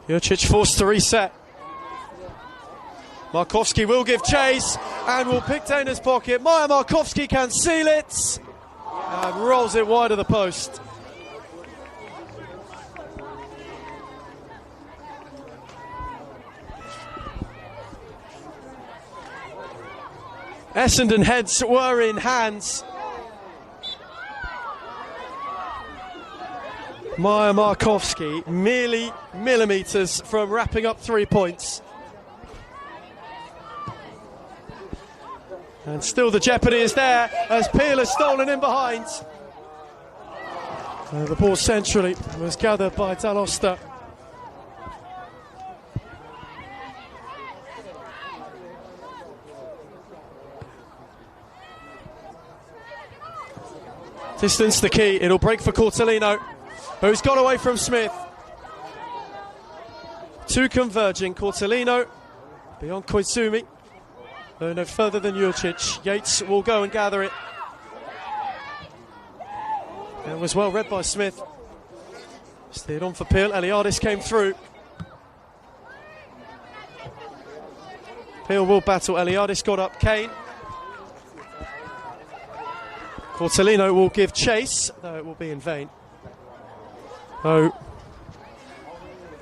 Jurcic forced to reset. Markowski will give chase and will pick Dana's pocket. Maya Markowski can seal it and rolls it wide of the post. Essendon heads were in hands. Maya Markowski merely millimetres from wrapping up 3 points. And still the jeopardy is there as Peel has stolen in behind. The ball centrally was gathered by Dalosta. Distance the key, it'll break for Cortellino, who's got away from Smith. Two converging, Cortellino beyond Koizumi. No further than Jurcic. Yates will go and gather it. And was well read by Smith. Steered on for Peel. Eliadis came through. Peel will battle. Eliadis got up. Kane. Cortellino will give chase, though it will be in vain. Oh,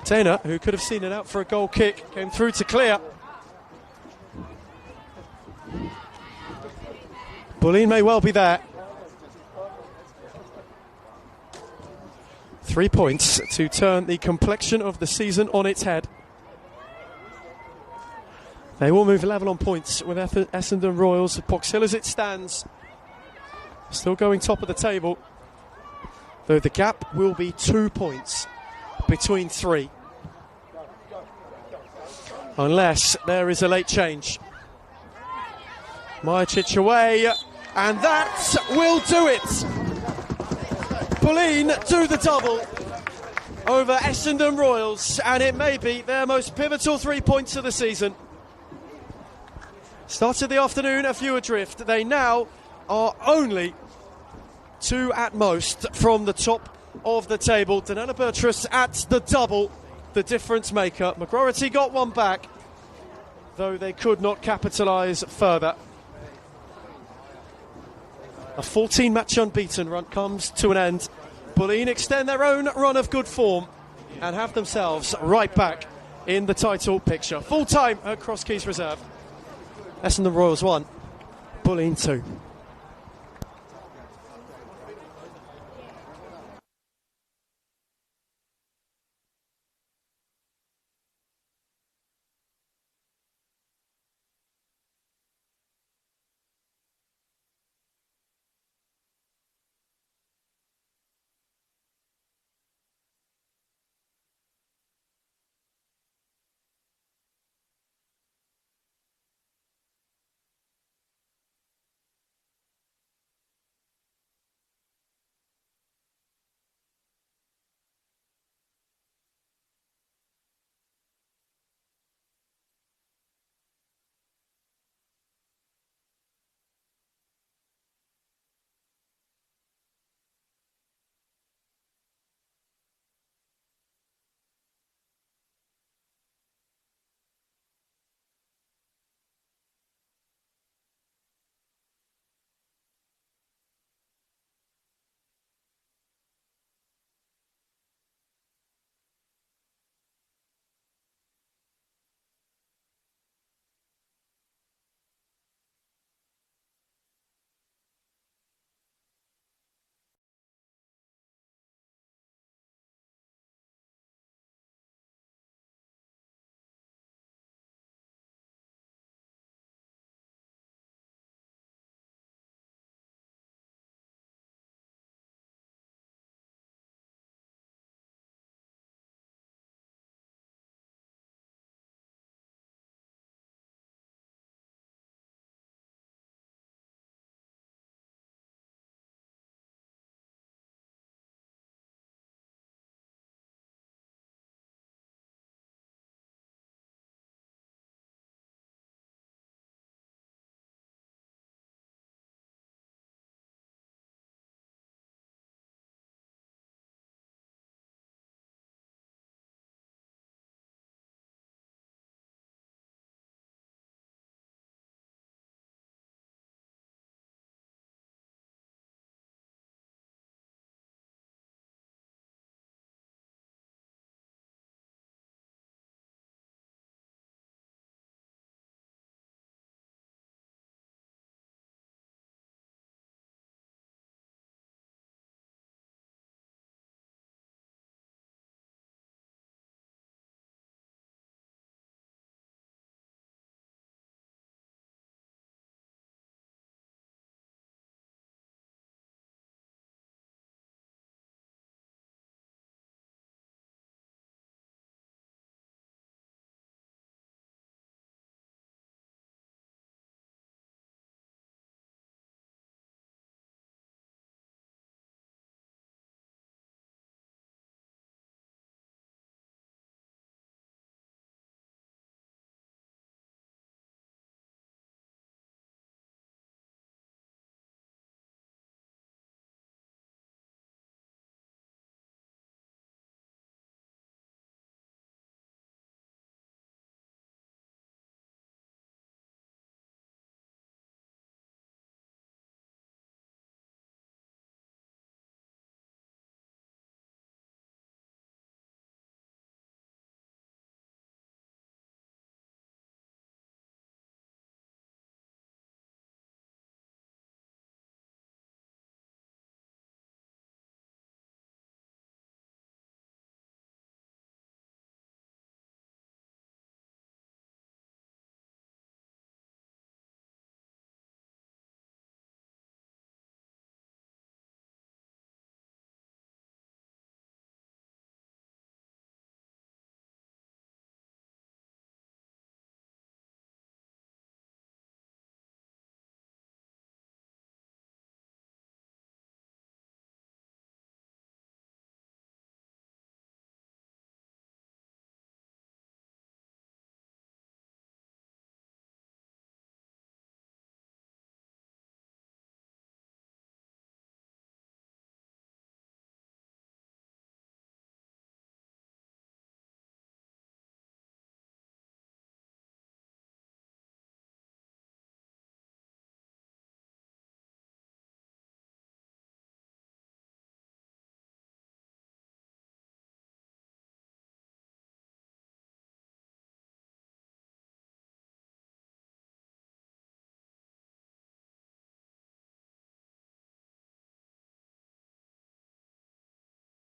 Dana, who could have seen it out for a goal kick, came through to clear. Bulleen may well be there. 3 points to turn the complexion of the season on its head. They will move level on points with Essendon Royals. Box Hill as it stands, still going top of the table, though the gap will be 2 points between 3. Unless there is a late change. Majic away, and that will do it. Bulleen do the double over Essendon Royals, and it may be their most pivotal 3 points of the season. Started the afternoon a few adrift. They now are only 2 at most from the top of the table. Danella Burtrus at the double, the difference maker. McGroarty got one back, though they could not capitalise further. A 14-match unbeaten run comes to an end. Bulleen extend their own run of good form and have themselves right back in the title picture. Full time at Cross Keys Reserve. Essendon Royals 1, Bulleen 2.